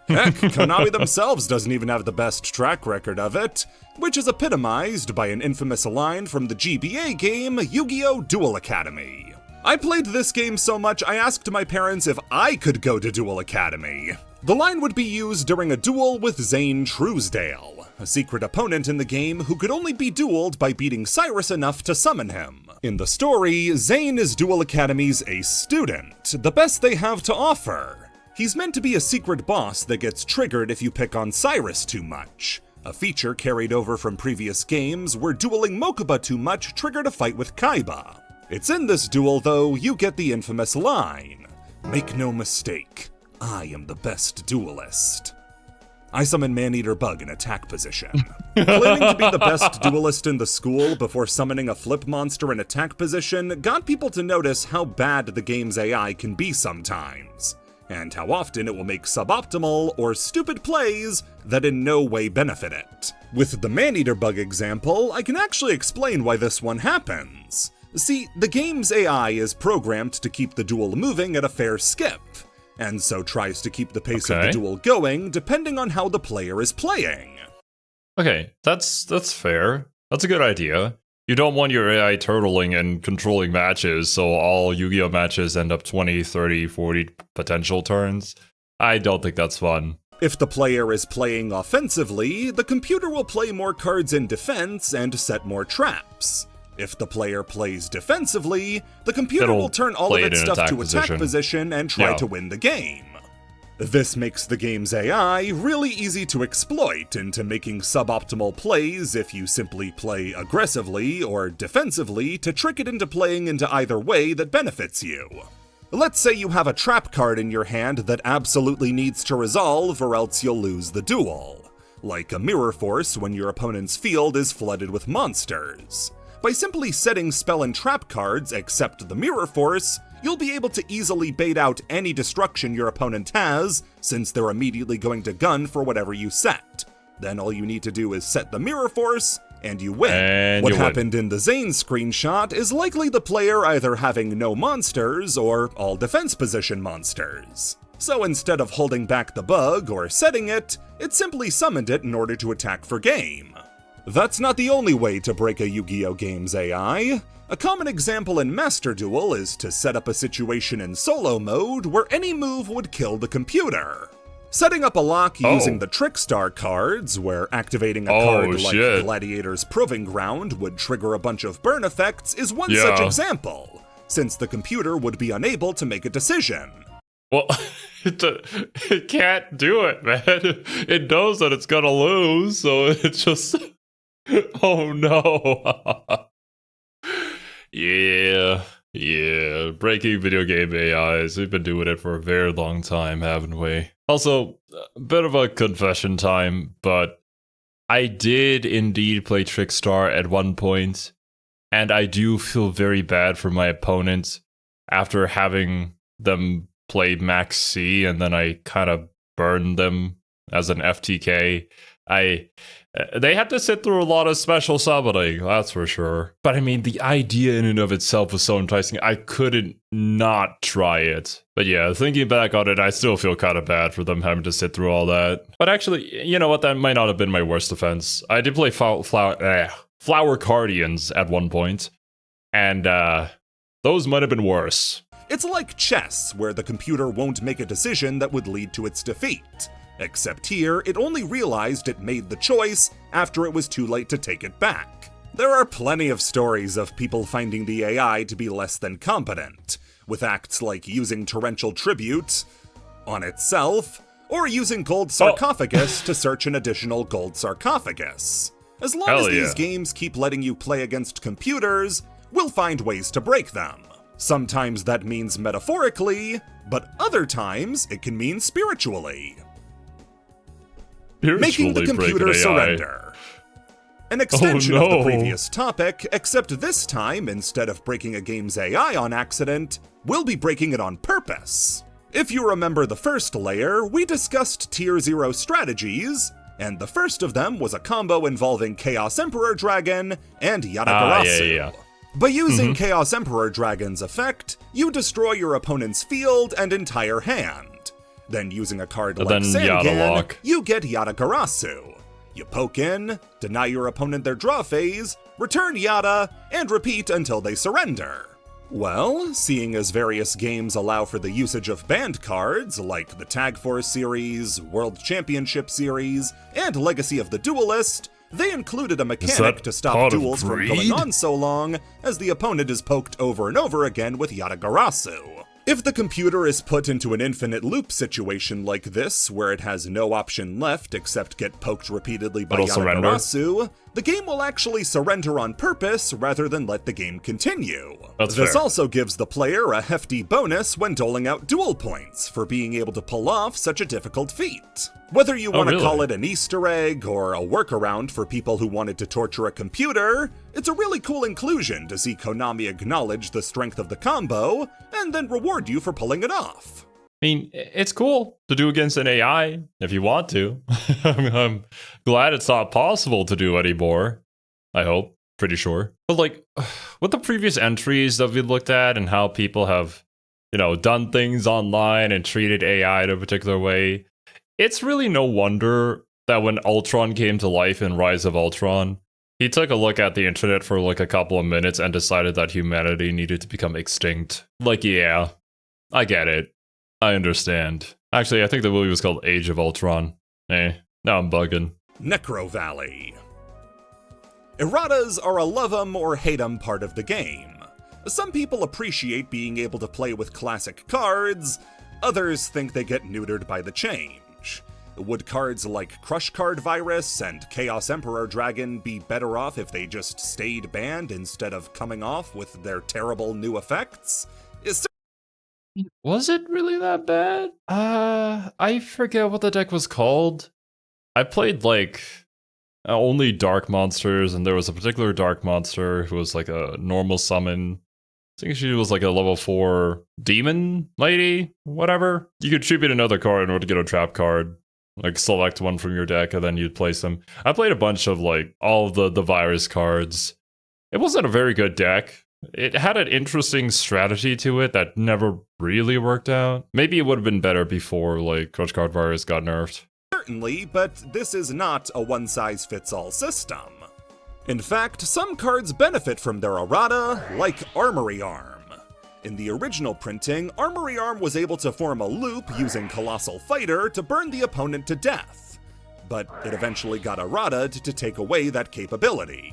Heck, Konami themselves doesn't even have the best track record of it, which is epitomized by an infamous line from the GBA game Yu-Gi-Oh! Duel Academy. I played this game so much I asked my parents if I could go to Duel Academy. The line would be used during a duel with Zane Truesdale, a secret opponent in the game who could only be dueled by beating Cyrus enough to summon him. In the story, Zane is Duel Academy's ace student, the best they have to offer. He's meant to be a secret boss that gets triggered if you pick on Cyrus too much, a feature carried over from previous games where dueling Mokuba too much triggered a fight with Kaiba. It's in this duel, though, you get the infamous line, "Make no mistake, I am the best duelist." I summon Maneater Bug in attack position. Claiming to be the best duelist in the school before summoning a flip monster in attack position got people to notice how bad the game's AI can be sometimes, and how often it will make suboptimal or stupid plays that in no way benefit it. With the Maneater Bug example, I can actually explain why this one happens. See, the game's AI is programmed to keep the duel moving at a fair skip, and so tries to keep the pace of the Okay. duel going depending on how the player is playing. Okay, that's fair. That's a good idea. You don't want your AI turtling and controlling matches, so all Yu-Gi-Oh! Matches end up 20, 30, 40 potential turns. I don't think that's fun. If the player is playing offensively, the computer will play more cards in defense and set more traps. If the player plays defensively, the computer It'll will turn all of play it its in stuff attack to attack position. position and try Yeah. to win the game. This makes the game's AI really easy to exploit into making suboptimal plays if you simply play aggressively or defensively to trick it into playing into either way that benefits you. Let's say you have a trap card in your hand that absolutely needs to resolve or else you'll lose the duel. like a mirror force when your opponent's field is flooded with monsters. By simply setting spell and trap cards except the mirror force, you'll be able to easily bait out any destruction your opponent has, since they're immediately going to gun for whatever you set. Then all you need to do is set the mirror force, and you win. And what you win. happened in the Zane screenshot is likely the player either having no monsters or all defense position monsters. So instead of holding back the bug or setting it, it simply summoned it in order to attack for game. That's not the only way to break a Yu-Gi-Oh! Game's AI. A common example in Master Duel is to set up a situation in solo mode where any move would kill the computer. Setting up a lock using the Trickstar cards, where activating a card like Gladiator's Proving Ground would trigger a bunch of burn effects, is one such example, since the computer would be unable to make a decision. Well, it can't do it, man. It knows that it's gonna lose, so it's just... Oh no. Yeah. Breaking video game AIs. We've been doing it for a very long time, haven't we? Also, a bit of a confession time, but I did indeed play Trickstar at one point, and I do feel very bad for my opponent after having them play Max C, and then I kind of burned them as an FTK. They had to sit through a lot of special summoning, that's for sure. But I mean, the idea in and of itself was so enticing, I couldn't not try it. But yeah, thinking back on it, I still feel kind of bad for them having to sit through all that. But actually, you know what, that might not have been my worst offense. I did play Flower Guardians at one point, and those might have been worse. It's like chess, where the computer won't make a decision that would lead to its defeat. Except here, it only realized it made the choice after it was too late to take it back. There are plenty of stories of people finding the AI to be less than competent, with acts like using torrential tribute on itself, or using gold sarcophagus to search an additional gold sarcophagus. As long as these games keep letting you play against computers, we'll find ways to break them. Sometimes that means metaphorically, but other times it can mean spiritually. Making the computer surrender. An extension of the previous topic, except this time, instead of breaking a game's AI on accident, we'll be breaking it on purpose. If you remember the first layer, we discussed Tier 0 strategies, and the first of them was a combo involving Chaos Emperor Dragon and Yatagarasu. By using Chaos Emperor Dragon's effect, you destroy your opponent's field and entire hand. Then using a card like Sangan, you get Yatagarasu. You poke in, deny your opponent their draw phase, return Yata, and repeat until they surrender. Well, seeing as various games allow for the usage of banned cards, like the Tag Force series, World Championship series, and Legacy of the Duelist, they included a mechanic to stop duels from going on so long as the opponent is poked over and over again with Yatagarasu. If the computer is put into an infinite loop situation like this, where it has no option left except get poked repeatedly by Yatagarasu, the game will actually surrender on purpose rather than let the game continue. This also gives the player a hefty bonus when doling out duel points for being able to pull off such a difficult feat. Whether you want to call it an Easter egg or a workaround for people who wanted to torture a computer, it's a really cool inclusion to see Konami acknowledge the strength of the combo and then reward you for pulling it off. I mean, it's cool to do against an AI if you want to. I'm glad it's not possible to do anymore. I hope. Pretty sure. But like, with the previous entries that we looked at and how people have, done things online and treated AI in a particular way, it's really no wonder that when Ultron came to life in Rise of Ultron, he took a look at the internet for like a couple of minutes and decided that humanity needed to become extinct. Like, yeah, I get it. I understand. Actually, I think the movie was called Age of Ultron. Now I'm bugging. Necro Valley. Erratas are a love 'em or hate 'em part of the game. Some people appreciate being able to play with classic cards, others think they get neutered by the change. Would cards like Crush Card Virus and Chaos Emperor Dragon be better off if they just stayed banned instead of coming off with their terrible new effects? Was it really that bad? I forget what the deck was called. I played like only dark monsters, and there was a particular dark monster who was like a normal summon. I think she was like a level 4 demon lady, whatever. You could tribute another card in order to get a trap card. Like select one from your deck and then you'd place them. I played a bunch of like all of the virus cards. It wasn't a very good deck. It had an interesting strategy to it that never really worked out. Maybe it would have been better before like Crush Card Virus got nerfed. Certainly, but this is not a one-size-fits-all system. In fact, some cards benefit from their errata, like Armory Arm. In the original printing, Armory Arm was able to form a loop using Colossal Fighter to burn the opponent to death, but it eventually got errataed to take away that capability.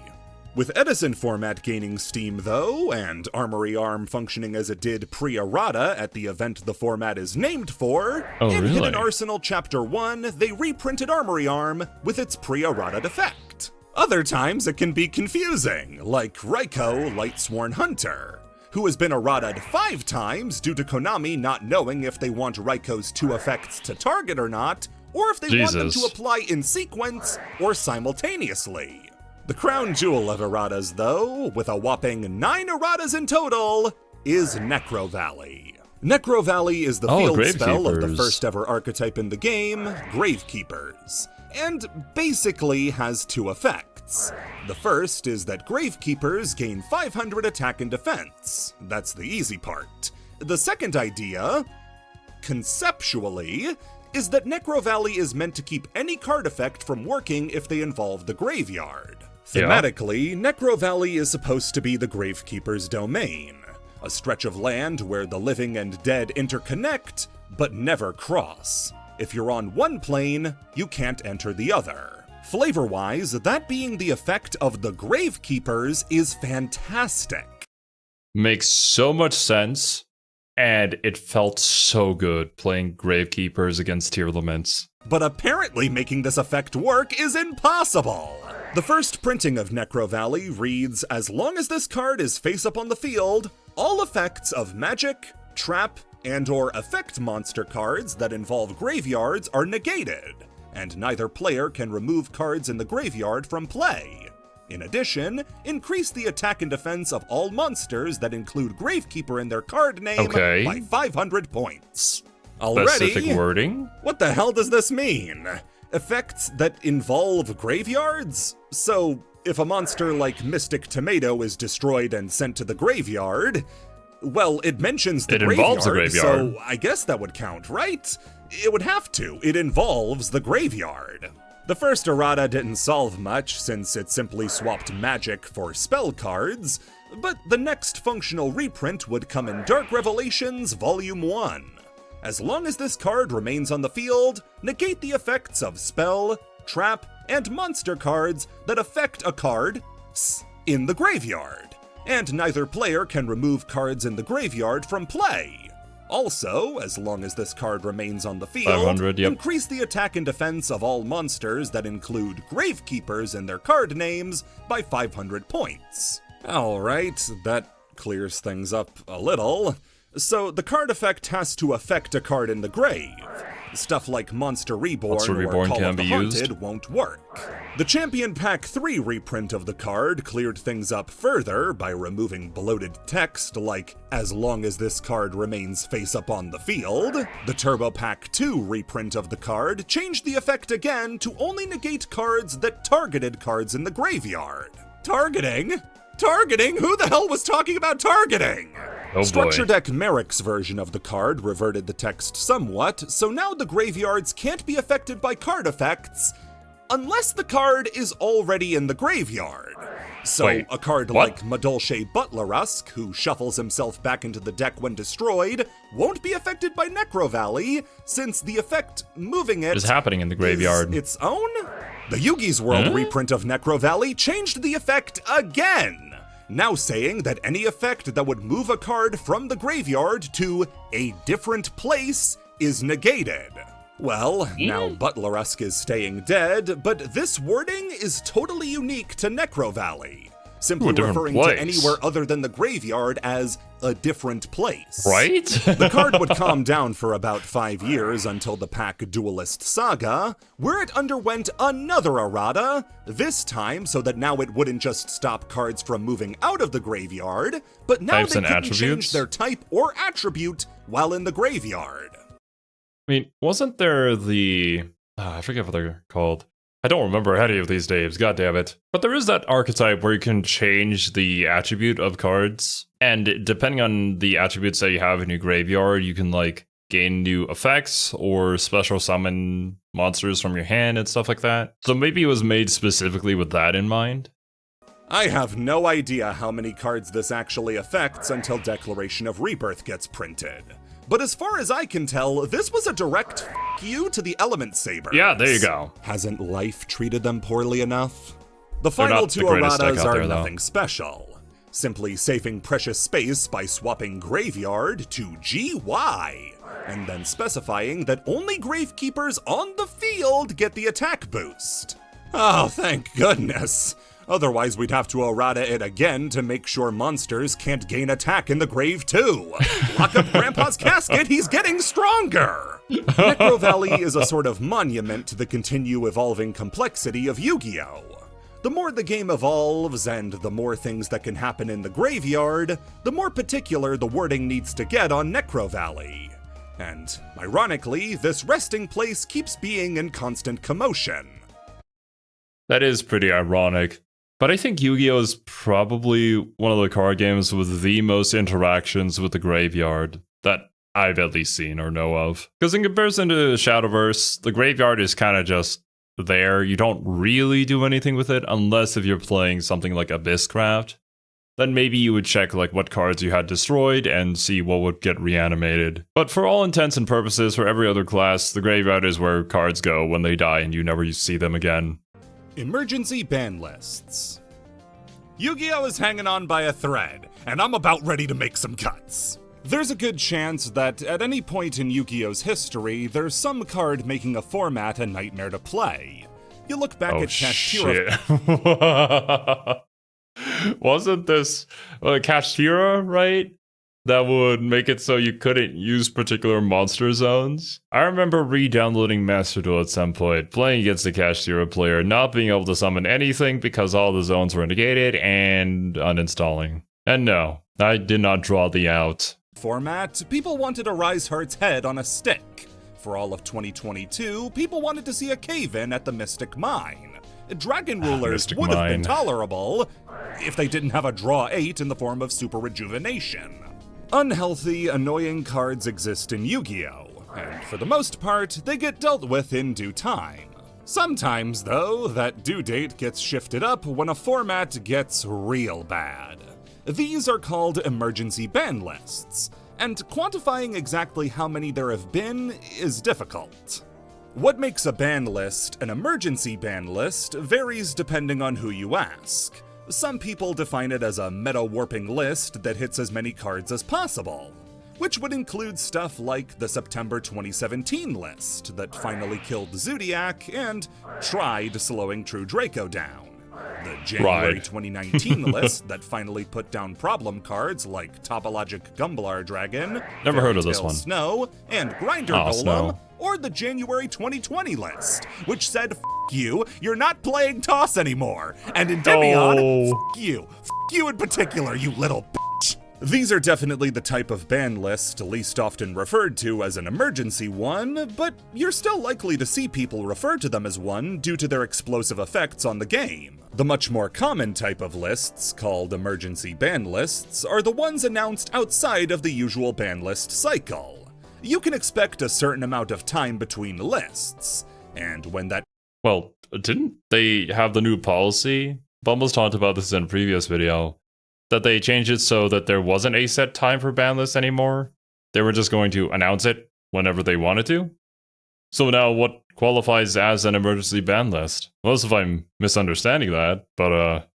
With Edison format gaining steam though, and Armory Arm functioning as it did pre-errata at the event the format is named for, in Hidden Arsenal Chapter 1, they reprinted Armory Arm with its pre-errata effect. Other times it can be confusing, like Raikou Lightsworn Hunter, who has been errataed 5 times due to Konami not knowing if they want Raikou's 2 effects to target or not, or if they want them to apply in sequence or simultaneously. The crown jewel of erratas, though, with a whopping 9 erratas in total, is Necro Valley. Necro Valley is the field spell of the first ever archetype in the game, Gravekeepers, and basically has 2 effects. The first is that Gravekeepers gain 500 attack and defense. That's the easy part. The second idea, conceptually, is that Necro Valley is meant to keep any card effect from working if they involve the graveyard. Thematically, Necro Valley is supposed to be the Gravekeeper's domain, a stretch of land where the living and dead interconnect, but never cross. If you're on one plane, you can't enter the other. Flavor-wise, that being the effect of the Gravekeepers is fantastic. Makes so much sense, and it felt so good playing Gravekeepers against Tearlaments. But apparently making this effect work is impossible! The first printing of Necro Valley reads, as long as this card is face-up on the field, all effects of magic, trap, and/or effect monster cards that involve graveyards are negated, and neither player can remove cards in the graveyard from play. In addition, increase the attack and defense of all monsters that include Gravekeeper in their card name by 500 points. Already? Specific wording? What the hell does this mean? Effects that involve graveyards? So, if a monster like Mystic Tomato is destroyed and sent to the graveyard, well, it mentions the graveyard, involves the graveyard, so I guess that would count, right? It would have to. It involves the graveyard. The first errata didn't solve much, since it simply swapped magic for spell cards, but the next functional reprint would come in Dark Revelations Volume 1. As long as this card remains on the field, negate the effects of spell, trap, and monster cards that affect a card in the graveyard, and neither player can remove cards in the graveyard from play. Also, as long as this card remains on the field, increase the attack and defense of all monsters that include Gravekeepers in their card names by 500 points. Alright, that clears things up a little. So the card effect has to affect a card in the grave. Stuff like Monster Reborn or Call of the Haunted won't work. The Champion Pack 3 reprint of the card cleared things up further by removing bloated text like, as long as this card remains face up on the field. The Turbo Pack 2 reprint of the card changed the effect again to only negate cards that targeted cards in the graveyard. Targeting? Targeting? Who the hell was talking about targeting? Oh Structure Deck Merrick's version of the card reverted the text somewhat, so now the graveyards can't be affected by card effects unless the card is already in the graveyard. So a card like Madolche Butlerusk, who shuffles himself back into the deck when destroyed, won't be affected by Necro Valley, since the effect moving it is happening in the graveyard. Is its own? The Yugi's World reprint of Necro Valley changed the effect again, now saying that any effect that would move a card from the graveyard to a different place is negated. Well, now Butlerusk is staying dead, but this wording is totally unique to Necro Valley. simply different referring place. to anywhere other than the graveyard as a different place. Right? The card would calm down for about 5 years until the Pack Duelist Saga, where it underwent another errata, this time so that now it wouldn't just stop cards from moving out of the graveyard, but now Types they and couldn't change attributes? their type or attribute while in the graveyard. I mean, wasn't there the... I forget what they're called. I don't remember any of these names, god damn it. But there is that archetype where you can change the attribute of cards, and depending on the attributes that you have in your graveyard, you can, like, gain new effects or special summon monsters from your hand and stuff like that. So maybe it was made specifically with that in mind. I have no idea how many cards this actually affects until Declaration of Rebirth gets printed. But as far as I can tell, this was a direct f*** you to the Element Sabers. Yeah, there you go. Hasn't life treated them poorly enough? The They're final not two the greatest deck erratas out are there, though. nothing special. Simply saving precious space by swapping Graveyard to GY, and then specifying that only Gravekeepers on the field get the attack boost. Oh, thank goodness. Otherwise, we'd have to errata it again to make sure monsters can't gain attack in the grave too. Lock up Grandpa's casket, he's getting stronger! Necro Valley is a sort of monument to the continue evolving complexity of Yu-Gi-Oh! The more the game evolves, and the more things that can happen in the graveyard, the more particular the wording needs to get on Necro Valley. And, ironically, this resting place keeps being in constant commotion. That is pretty ironic. But I think Yu-Gi-Oh! Is probably one of the card games with the most interactions with the graveyard that I've at least seen or know of. Because in comparison to Shadowverse, the graveyard is kind of just there. You don't really do anything with it unless if you're playing something like Abysscraft. Then maybe you would check like what cards you had destroyed and see what would get reanimated. But for all intents and purposes, for every other class, the graveyard is where cards go when they die and you never see them again. Emergency ban lists. Yu-Gi-Oh! Is hanging on by a thread, and I'm about ready to make some cuts. There's a good chance that at any point in Yu-Gi-Oh!'s history, there's some card making a format a nightmare to play. You look back at Kashtira. Wasn't this Kashtira, right? That would make it so you couldn't use particular monster zones. I remember re-downloading Master Duel at some point, playing against the Kashtira player, not being able to summon anything because all the zones were negated, and uninstalling. And no, I did not draw the out. Format, people wanted a Rise Heart's head on a stick. For all of 2022, people wanted to see a cave-in at the Mystic Mine. Dragon Rulers Mystic would have been Mine. tolerable if they didn't have a draw 8 in the form of Super Rejuvenation. Unhealthy, annoying cards exist in Yu-Gi-Oh! And for the most part, they get dealt with in due time. Sometimes, though, that due date gets shifted up when a format gets real bad. These are called emergency ban lists, and quantifying exactly how many there have been is difficult. What makes a ban list an emergency ban list varies depending on who you ask. Some people define it as a meta-warping list that hits as many cards as possible, which would include stuff like the September 2017 list that finally killed Zodiac and tried slowing True Draco down, the January 2019 list that finally put down problem cards like Topologic Gumblar Dragon, Never heard of this Fairytale one. Snow, and Grinder Oh, Golem, Snow. or the January 2020 list, which said, "F you, you're not playing Toss anymore," and in Demion, Oh. "F you in particular, you little bitch." These are definitely the type of ban list least often referred to as an emergency one, but you're still likely to see people refer to them as one due to their explosive effects on the game. The much more common type of lists, called emergency ban lists, are the ones announced outside of the usual ban list cycle. You can expect a certain amount of time between lists, and when that Well, didn't they have the new policy? Bumbles talked about this in a previous video, that they changed it so that there wasn't a set time for ban lists anymore. They were just going to announce it whenever they wanted to. So now what qualifies as an emergency ban list? Unless if I'm misunderstanding that, but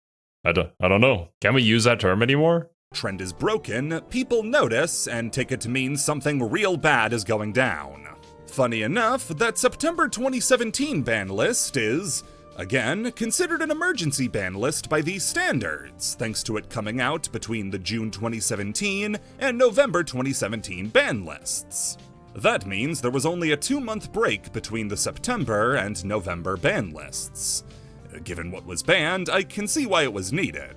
I don't know. Can we use that term anymore? trend is broken, people notice and take it to mean something real bad is going down. Funny enough, that September 2017 ban list is Again, considered an emergency ban list by these standards, thanks to it coming out between the June 2017 and November 2017 ban lists. That means there was only a 2-month break between the September and November ban lists. Given what was banned, I can see why it was needed.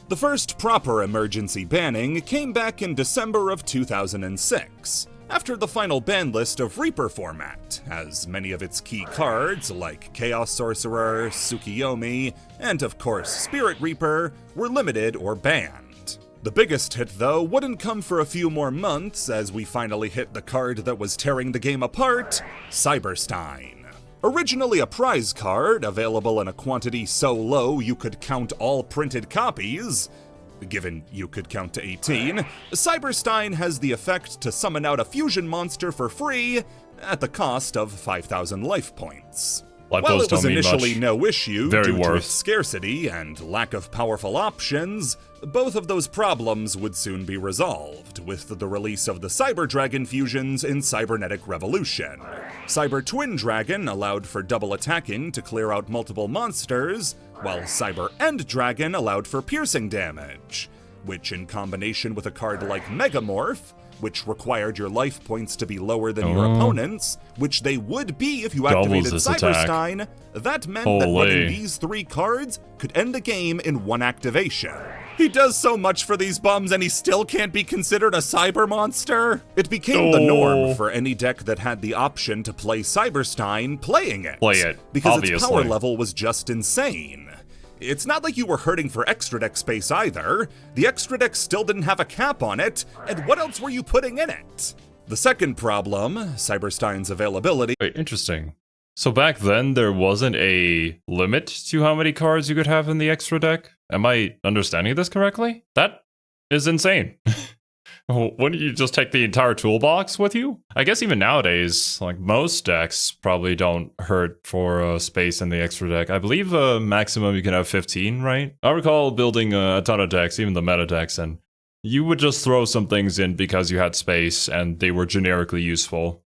The first proper emergency banning came back in December of 2006, after the final ban list of Reaper format, as many of its key cards, like Chaos Sorcerer, Tsukiyomi, and of course Spirit Reaper, were limited or banned. The biggest hit, though, wouldn't come for a few more months as we finally hit the card that was tearing the game apart, Cyberstein. Originally a prize card, available in a quantity so low you could count all printed copies, given you could count to 18, Cyberstein has the effect to summon out a fusion monster for free at the cost of 5,000 life points. While it was initially no issue due to its scarcity and lack of powerful options, both of those problems would soon be resolved with the release of the Cyber Dragon fusions in Cybernetic Revolution. Cyber Twin Dragon allowed for double attacking to clear out multiple monsters, while Cyber End Dragon allowed for piercing damage, which in combination with a card like Megamorph, which required your life points to be lower than your opponent's, which they would be if you activated Cyberstein, that meant that running these 3 cards could end the game in 1 activation. He does so much for these bums and he still can't be considered a cyber monster? It became the norm for any deck that had the option to play Cyberstein playing it. Because its power level was just insane. It's not like you were hurting for extra deck space either. The extra deck still didn't have a cap on it, and what else were you putting in it? The second problem, Cyberstein's availability. Wait, interesting. So back then, there wasn't a limit to how many cards you could have in the extra deck? Am I understanding this correctly? That is insane. Wouldn't you just take the entire toolbox with you? I guess even nowadays, like most decks probably don't hurt for space in the extra deck. I believe maximum you can have 15, right? I recall building a ton of decks, even the meta decks, and you would just throw some things in because you had space and they were generically useful.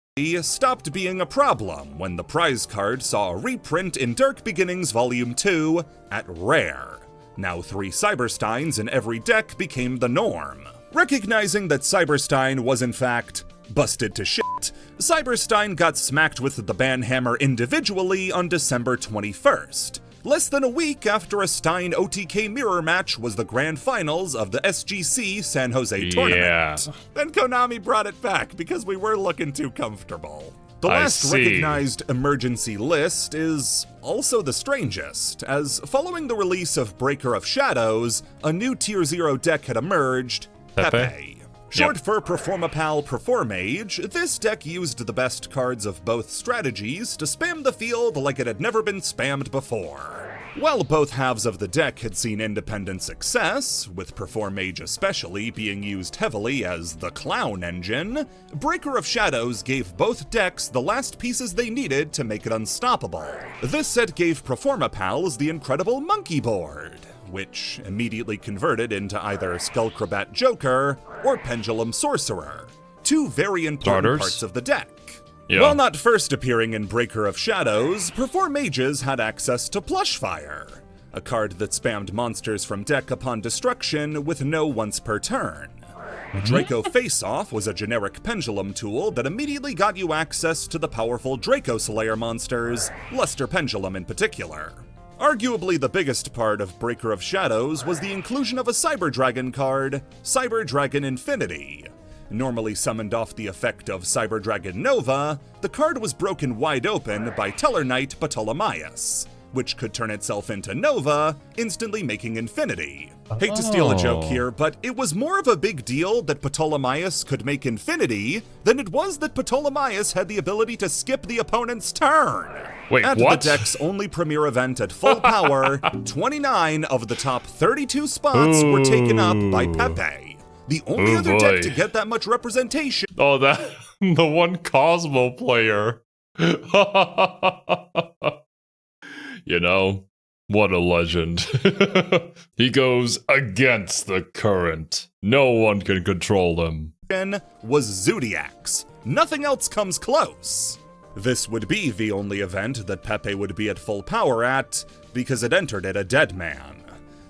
Stopped being a problem when the prize card saw a reprint in Dark Beginnings Volume 2 at Rare. Now 3 Cybersteins in every deck became the norm. Recognizing that Cyberstein was in fact busted to shit, Cyberstein got smacked with the ban hammer individually on December 21st, less than a week after a Stein OTK mirror match was the grand finals of the SGC San Jose tournament. Then Konami brought it back because we were looking too comfortable. The last recognized emergency list is also the strangest, as following the release of Breaker of Shadows, a new Tier 0 deck had emerged, Pepe. Short for Performapal Performage, this deck used the best cards of both strategies to spam the field like it had never been spammed before. While both halves of the deck had seen independent success, with Performage especially being used heavily as the clown engine, Breaker of Shadows gave both decks the last pieces they needed to make it unstoppable. This set gave Performapals the incredible Monkey Board, which immediately converted into either Skullcrabat Joker or Pendulum Sorcerer, 2 very important parts of the deck. While not first appearing in Breaker of Shadows, Performages had access to Plushfire, a card that spammed monsters from deck upon destruction with no once per turn. Draco Face-Off was a generic pendulum tool that immediately got you access to the powerful Draco Slayer monsters, Luster Pendulum in particular. Arguably the biggest part of Breaker of Shadows was the inclusion of a Cyber Dragon card, Cyber Dragon Infinity. Normally summoned off the effect of Cyber Dragon Nova, the card was broken wide open by Teller Knight Ptolemaeus, which could turn itself into Nova, instantly making Infinity. Hate to steal a joke here, but it was more of a big deal that Ptolemaeus could make Infinity than it was that Ptolemaeus had the ability to skip the opponent's turn. Wait, at the deck's only premier event at full power, 29 of the top 32 spots were taken up by Pepe, the only other deck to get that much representation. Oh, that the one Cosmo player. You know, what a legend. He goes against the current. No one can control him. Was Zodiacs. Nothing else comes close. This would be the only event that Pepe would be at full power at, because it entered it a dead man.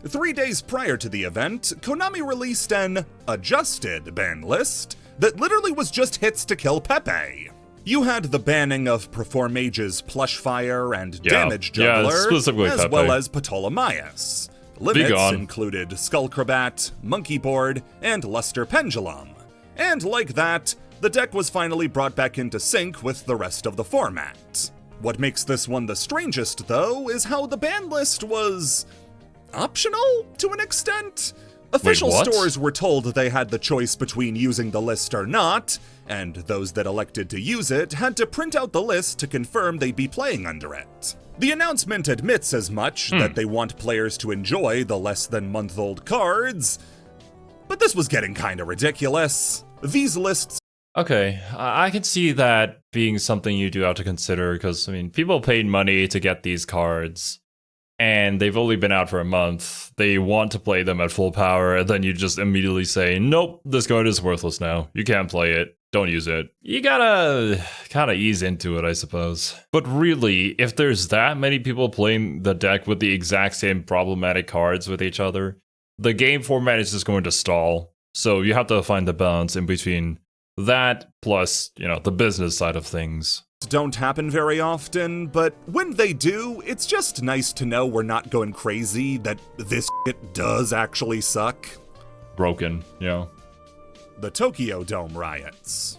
3 days prior to the event, Konami released an adjusted ban list that literally was just hits to kill Pepe. You had the banning of Perform Mage's Plush Fire and Damage Juggler, specifically as Pepe. well as Ptolemaeus. Limits included Skullcrabat, Monkey Board, and Luster Pendulum. And like that, the deck was finally brought back into sync with the rest of the format. What makes this one the strangest, though, is how the ban list was optional to an extent. Official stores were told they had the choice between using the list or not, and those that elected to use it had to print out the list to confirm they'd be playing under it. The announcement admits as much, that they want players to enjoy the less than month-old cards, but this was getting kinda ridiculous. These lists Okay, I can see that being something you do have to consider, because, I mean, people paid money to get these cards, and they've only been out for a month. They want to play them at full power, and then you just immediately say, nope, this card is worthless now. You can't play it. Don't use it. You gotta kind of ease into it, I suppose. But really, if there's that many people playing the deck with the exact same problematic cards with each other, the game format is just going to stall. So you have to find the balance in between that plus, the business side of things. don't happen very often, but when they do, it's just nice to know we're not going crazy, that this shit does actually suck. Broken, The Tokyo Dome riots.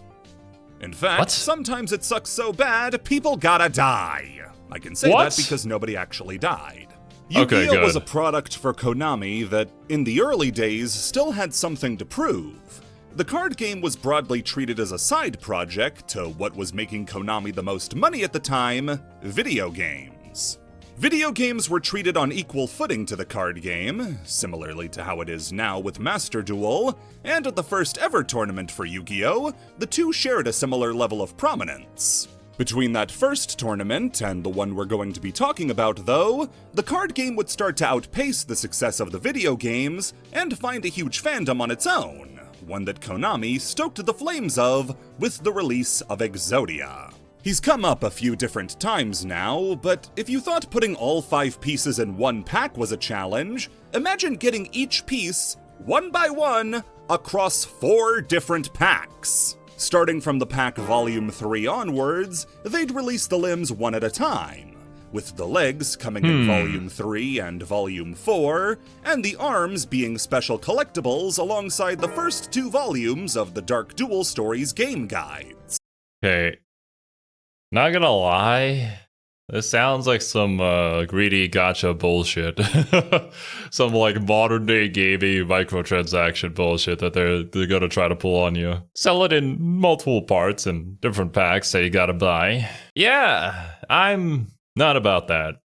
In fact, sometimes it sucks so bad, people gotta die. I can say that because nobody actually died. Yu-Gi-Oh! Was a product for Konami that, in the early days, still had something to prove. The card game was broadly treated as a side project to what was making Konami the most money at the time, video games. Video games were treated on equal footing to the card game, similarly to how it is now with Master Duel, and at the first ever tournament for Yu-Gi-Oh!, the two shared a similar level of prominence. Between that first tournament and the one we're going to be talking about, though, the card game would start to outpace the success of the video games and find a huge fandom on its own, one that Konami stoked the flames of with the release of Exodia. He's come up a few different times now, but if you thought putting all 5 pieces in one pack was a challenge, imagine getting each piece, one by one, across 4 different packs. Starting from the pack Volume 3 onwards, they'd release the limbs one at a time, with the legs coming in Volume 3 and Volume 4, and the arms being special collectibles alongside the first 2 volumes of the Dark Duel Stories game guides. Okay. Not gonna lie, this sounds like some greedy gacha bullshit. Some modern day gaming microtransaction bullshit that they're gonna try to pull on you. Sell it in multiple parts and different packs that you gotta buy. Yeah, I'm not about that.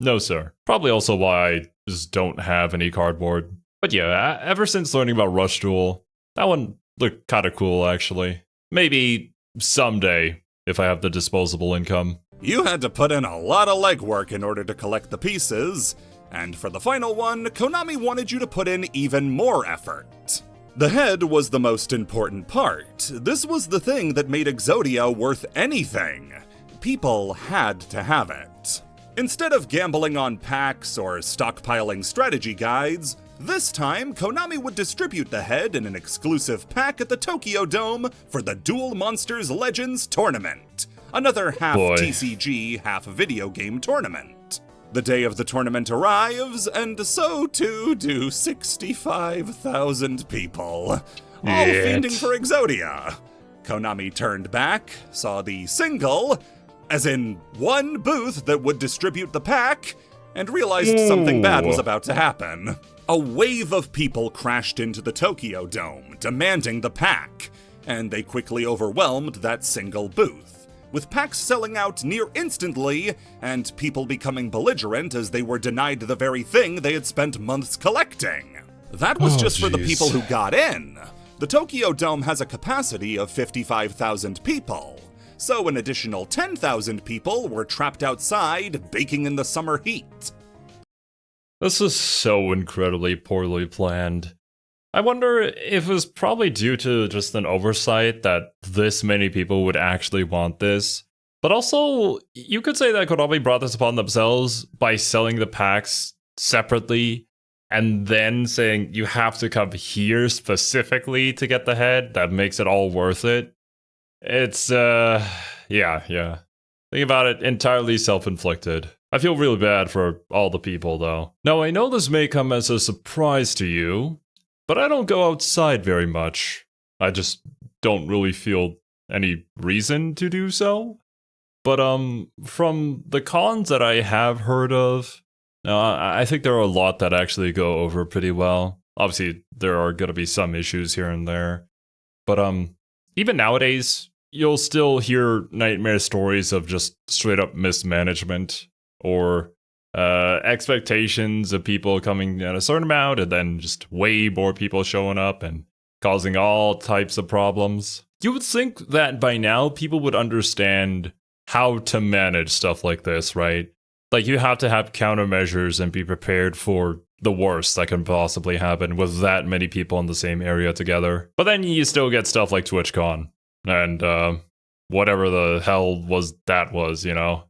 No, sir. Probably also why I just don't have any cardboard. But yeah, ever since learning about Rush Duel, that one looked kinda cool actually. Maybe someday, if I have the disposable income. You had to put in a lot of legwork in order to collect the pieces, and for the final one, Konami wanted you to put in even more effort. The head was the most important part. This was the thing that made Exodia worth anything. People had to have it. Instead of gambling on packs or stockpiling strategy guides, this time Konami would distribute the head in an exclusive pack at the Tokyo Dome for the Duel Monsters Legends Tournament. Another half TCG, half video game tournament. The day of the tournament arrives, and so too do 65,000 people. All fiending for Exodia. Konami turned back, saw the single, as in one booth that would distribute the pack, and realized something bad was about to happen. A wave of people crashed into the Tokyo Dome, demanding the pack, and they quickly overwhelmed that single booth, with packs selling out near instantly, and people becoming belligerent as they were denied the very thing they had spent months collecting. That was just for the people who got in. The Tokyo Dome has a capacity of 55,000 people, so an additional 10,000 people were trapped outside, baking in the summer heat. This is so incredibly poorly planned. I wonder if it was probably due to just an oversight that this many people would actually want this, But also, you could say that Konami brought this upon themselves by selling the packs separately and then saying you have to come here specifically to get the head. That makes it all worth it. It's, yeah. Think about it, entirely self-inflicted. I feel really bad for all the people, though. Now, I know this may come as a surprise to you, but I don't go outside very much. I just don't really feel any reason to do so. But from the cons that I have heard of, I think there are a lot that actually go over pretty well. Obviously, there are going to be some issues here and there. But even nowadays, you'll still hear nightmare stories of just straight up mismanagement or expectations of people coming at a certain amount and then just way more people showing up and causing all types of problems. You would think that by now people would understand how to manage stuff like this, right? Like, you have to have countermeasures and be prepared for the worst that can possibly happen with that many people in the same area together. But then you still get stuff like TwitchCon and whatever the hell was, you know?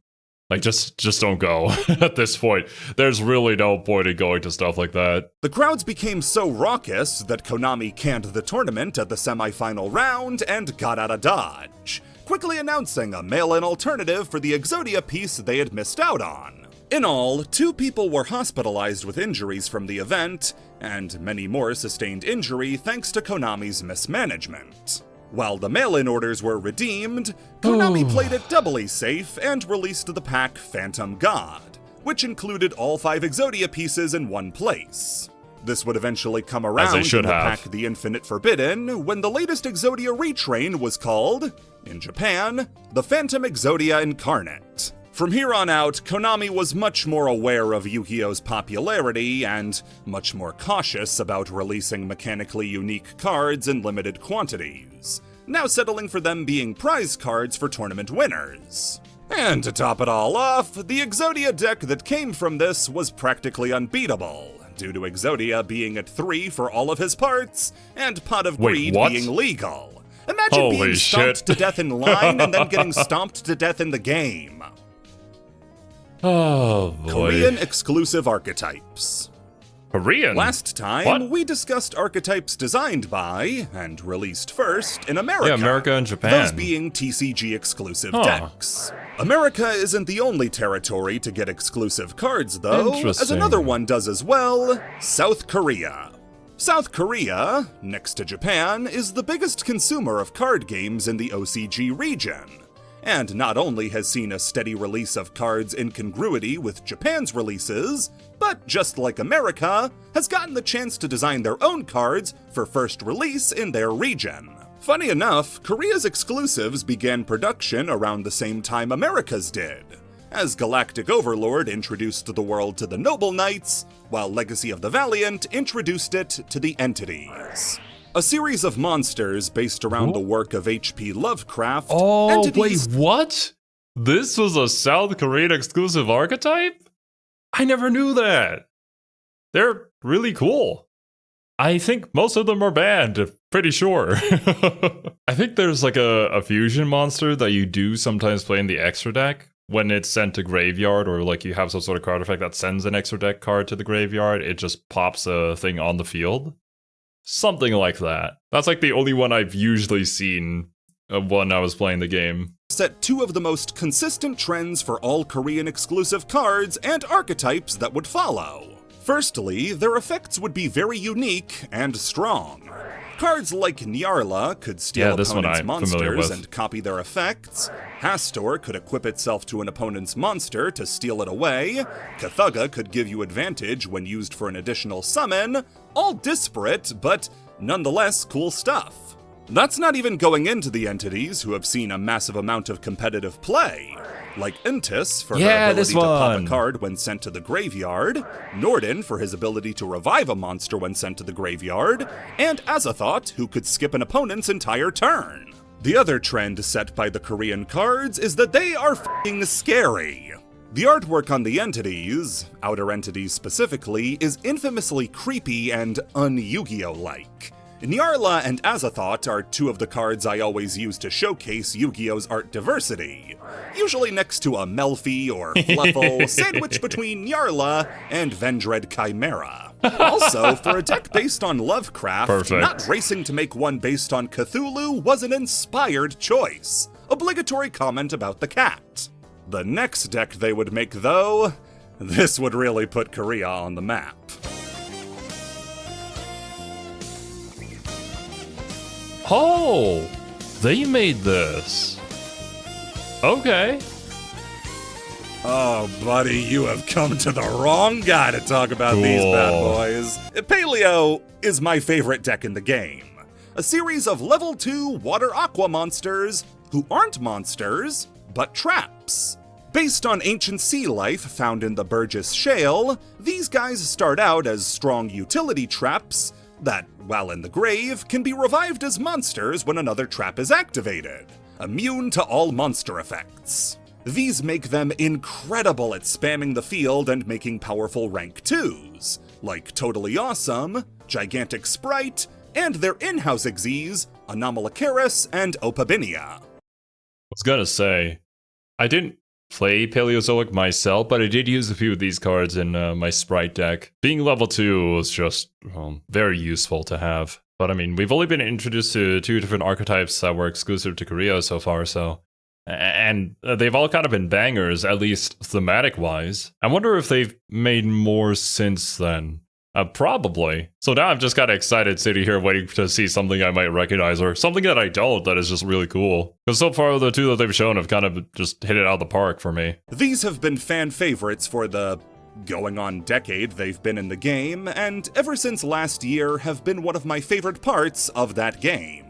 Like, just don't go at this point. There's really no point in going to stuff like that. The crowds became so raucous that Konami canned the tournament at the semi-final round and got out of Dodge, quickly announcing a mail-in alternative for the Exodia piece they had missed out on. In all, 2 people were hospitalized with injuries from the event, and many more sustained injury thanks to Konami's mismanagement. While the mail-in orders were redeemed, Konami played it doubly safe and released the pack Phantom God, which included all 5 Exodia pieces in one place. This would eventually come around in the pack The Infinite Forbidden, when the latest Exodia retrain was called, in Japan, the Phantom Exodia Incarnate. From here on out, Konami was much more aware of Yu-Gi-Oh's popularity and much more cautious about releasing mechanically unique cards in limited quantities, now settling for them being prize cards for tournament winners. And to top it all off, the Exodia deck that came from this was practically unbeatable, due to Exodia being at 3 for all of his parts, and Pot of Greed being legal. Imagine being stomped to death in line and then getting stomped to death in the game. Oh, boy. Korean exclusive archetypes. Korean? Last time, we discussed archetypes designed by, and released first, in America. Yeah, America and Japan. Those being TCG exclusive decks. America isn't the only territory to get exclusive cards, though, as another one does as well, South Korea. South Korea, next to Japan, is the biggest consumer of card games in the OCG region, and not only has seen a steady release of cards in congruity with Japan's releases, but just like America, has gotten the chance to design their own cards for first release in their region. Funny enough, Korea's exclusives began production around the same time America's did, as Galactic Overlord introduced the world to the Noble Knights, while Legacy of the Valiant introduced it to the Entities. A series of monsters based around the work of H.P. Lovecraft. Wait, what? This was a South Korean exclusive archetype? I never knew that. They're really cool. I think most of them are banned, pretty sure. I think there's like a fusion monster that you do sometimes play in the extra deck when it's sent to graveyard, or like you have some sort of card effect that sends an extra deck card to the graveyard. It just pops a thing on the field. Something like that. That's like the only one I've usually seen when I was playing the game. Set 2 of the most consistent trends for all Korean exclusive cards and archetypes that would follow. Firstly, their effects would be very unique and strong. Cards like Nyarla could steal opponents' monsters and copy their effects. Hastor could equip itself to an opponent's monster to steal it away. Kathuga could give you advantage when used for an additional summon. All disparate, but nonetheless cool stuff. That's not even going into the entities who have seen a massive amount of competitive play, like Intis for her ability to pop a card when sent to the graveyard, Norden for his ability to revive a monster when sent to the graveyard, and Azathoth, who could skip an opponent's entire turn. The other trend set by the Korean cards is that they are f***ing scary. The artwork on the entities, outer entities specifically, is infamously creepy and un-Yu-Gi-Oh-like. Nyarla and Azathoth are 2 of the cards I always use to showcase Yu-Gi-Oh's art diversity, usually next to a Melfi or Fluffle sandwiched between Yarla and Vendread Chimera. Also, for a deck based on Lovecraft, Perfect. not racing to make one based on Cthulhu was an inspired choice. Obligatory comment about the cat. The next deck they would make, though, this would really put Korea on the map. Oh, they made this. Okay. Oh, buddy, you have come to the wrong guy to talk about these bad Cool. boys. Paleo is my favorite deck in the game. A series of level 2 water aqua monsters who aren't monsters, but traps. Based on ancient sea life found in the Burgess Shale, these guys start out as strong utility traps that, while in the grave, can be revived as monsters when another trap is activated, immune to all monster effects. These make them incredible at spamming the field and making powerful rank 2s, like Totally Awesome, Gigantic Sprite, and their in-house Xyz, Anomalocaris and Opabinia. I was gonna say, I didn't play Paleozoic myself, but I did use a few of these cards in my Sprite deck. Being level 2 was just very useful to have. But I mean, we've only been introduced to 2 different archetypes that were exclusive to Korea so far, so... And they've all kind of been bangers, at least thematic-wise. I wonder if they've made more since then. Probably. So now I'm just kind of excited sitting here waiting to see something I might recognize, or something that I don't that is just really cool. Because so far the 2 that they've shown have kind of just hit it out of the park for me. These have been fan favorites for the going on decade they've been in the game, and ever since last year have been one of my favorite parts of that game.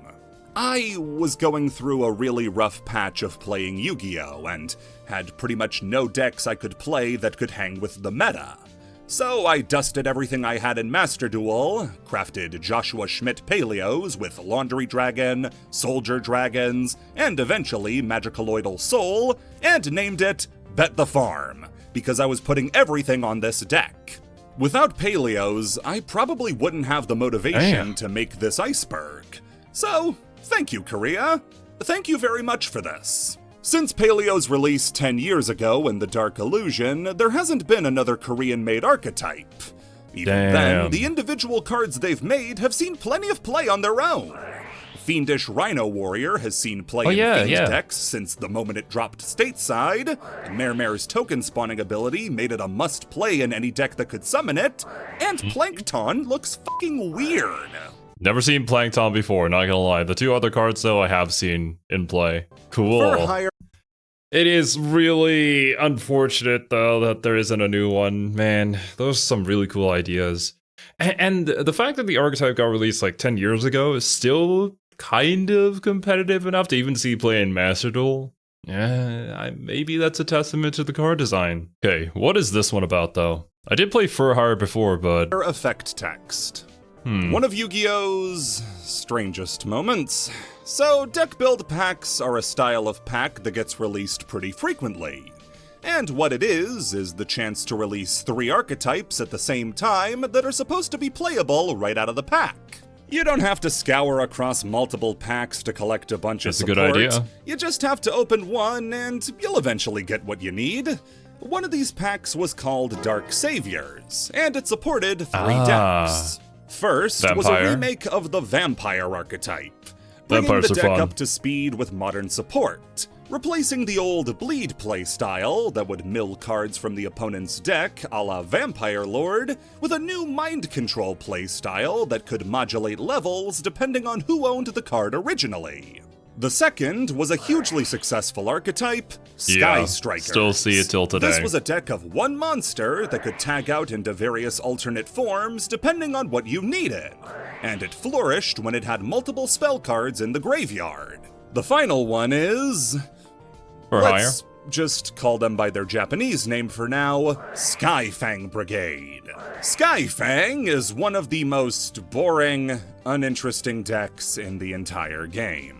I was going through a really rough patch of playing Yu-Gi-Oh! And had pretty much no decks I could play that could hang with the meta. So I dusted everything I had in Master Duel, crafted Joshua Schmidt Paleos with Laundry Dragon, Soldier Dragons, and eventually Magicaloidal Soul, and named it Bet the Farm, because I was putting everything on this deck. Without Paleos, I probably wouldn't have the motivation to make this Iceberg. So, thank you, Korea. Thank you very much for this. Since Paleo's release 10 years ago in The Dark Illusion, there hasn't been another Korean-made archetype. Even then, the individual cards they've made have seen plenty of play on their own. Fiendish Rhino Warrior has seen play in Fiend decks since the moment it dropped stateside. Mermare's token spawning ability made it a must-play in any deck that could summon it. And Plankton looks fucking weird. Never seen Plankton before, not gonna lie. The 2 other cards, though, I have seen in play. Cool. It is really unfortunate, though, that there isn't a new one. Man, those are some really cool ideas. And the fact that the archetype got released like 10 years ago is still kind of competitive enough to even see play in Master Duel. Yeah, maybe that's a testament to the card design. Okay, what is this one about, though? I did play Furhire before, but... Effect text. One of Yu-Gi-Oh's strangest moments. So, deck build packs are a style of pack that gets released pretty frequently. And what it is the chance to release 3 archetypes at the same time that are supposed to be playable right out of the pack. You don't have to scour across multiple packs to collect a bunch of support. That's a good idea. You just have to open one and you'll eventually get what you need. One of these packs was called Dark Saviors, and it supported 3 decks. First was a remake of the Vampire archetype, bringing the deck up to speed with modern support, replacing the old Bleed playstyle that would mill cards from the opponent's deck a la Vampire Lord, with a new Mind Control playstyle that could modulate levels depending on who owned the card originally. The second was a hugely successful archetype, Sky Strikers. Still see it till today. This was a deck of 1 monster that could tag out into various alternate forms depending on what you needed, and it flourished when it had multiple spell cards in the graveyard. The final one is... let's just call them by their Japanese name for now, Skyfang Brigade. Skyfang is one of the most boring, uninteresting decks in the entire game.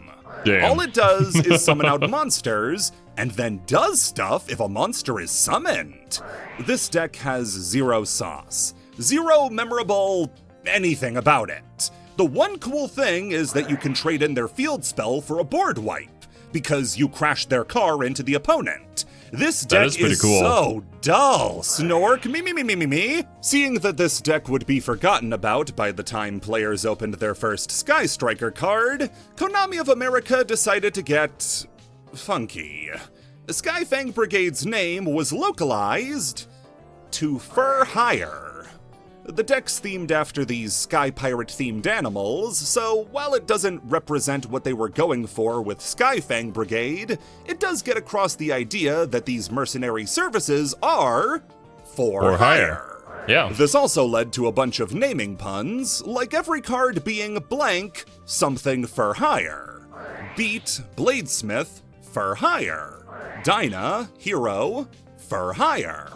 Damn. All it does is summon out monsters, and then does stuff if a monster is summoned. This deck has 0 sauce, 0 memorable anything about it. The one cool thing is that you can trade in their field spell for a board wipe, because you crash their car into the opponent. This That deck is pretty cool. so dull. Snork, me. Seeing that this deck would be forgotten about by the time players opened their first Sky Striker card, Konami of America decided to get funky. Skyfang Brigade's name was localized to Fur Hire. The deck's themed after these Sky Pirate-themed animals, so while it doesn't represent what they were going for with Skyfang Brigade, it does get across the idea that these mercenary services are for hire. Yeah. This also led to a bunch of naming puns, like every card being blank, something for hire. Beat, Bladesmith, for hire. Dinah, Hero, for hire.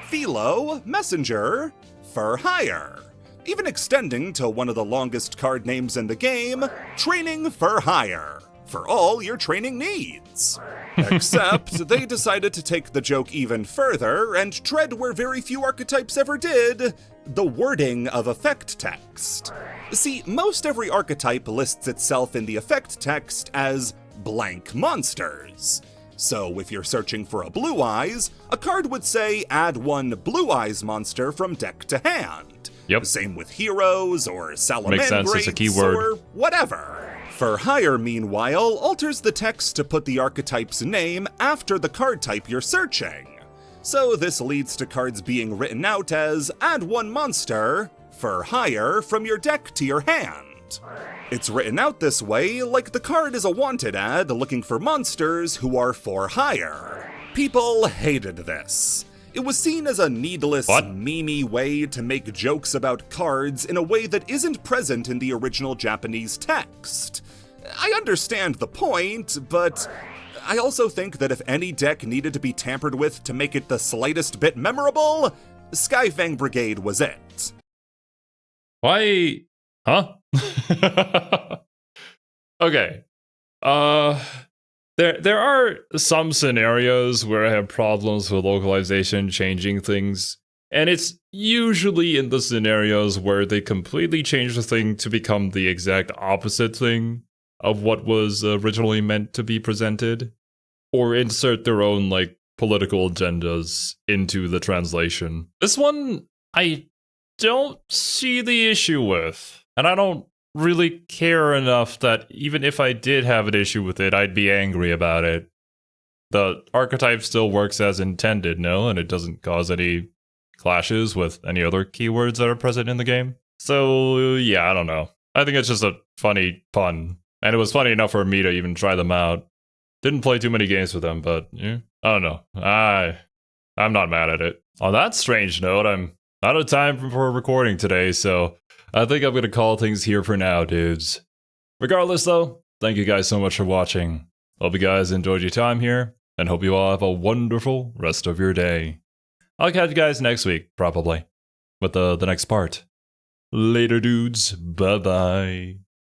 Philo, Messenger, for hire. Even extending to one of the longest card names in the game, Training for Hire, for all your training needs. Except they decided to take the joke even further and tread where very few archetypes ever did, the wording of effect text. See, most every archetype lists itself in the effect text as blank monsters. So if you're searching for a Blue Eyes, a card would say add one Blue Eyes monster from deck to hand. Yep. Same with heroes or Makes sense, it's a Salamangreats keyword. or whatever. For Hire, meanwhile, alters the text to put the archetype's name after the card type you're searching. So this leads to cards being written out as add one monster for hire from your deck to your hand. It's written out this way like the card is a wanted ad looking for monsters who are for hire. People hated this. It was seen as a needless, memey way to make jokes about cards in a way that isn't present in the original Japanese text. I understand the point, but I also think that if any deck needed to be tampered with to make it the slightest bit memorable, Skyfang Brigade was it. Why? Huh? Okay. There are some scenarios where I have problems with localization changing things, and it's usually in the scenarios where they completely change the thing to become the exact opposite thing of what was originally meant to be presented, or insert their own, like, political agendas into the translation. This one, I don't see the issue with, and I don't really care enough that even if I did have an issue with it, I'd be angry about it. The archetype still works as intended, no? And it doesn't cause any clashes with any other keywords that are present in the game. So, yeah, I don't know. I think it's just a funny pun. And it was funny enough for me to even try them out. Didn't play too many games with them, but yeah, I don't know. I'm not mad at it. On that strange note, I'm out of time for recording today, so I think I'm going to call things here for now, dudes. Regardless, though, thank you guys so much for watching. Hope you guys enjoyed your time here, and hope you all have a wonderful rest of your day. I'll catch you guys next week, probably, with the next part. Later, dudes. Bye-bye.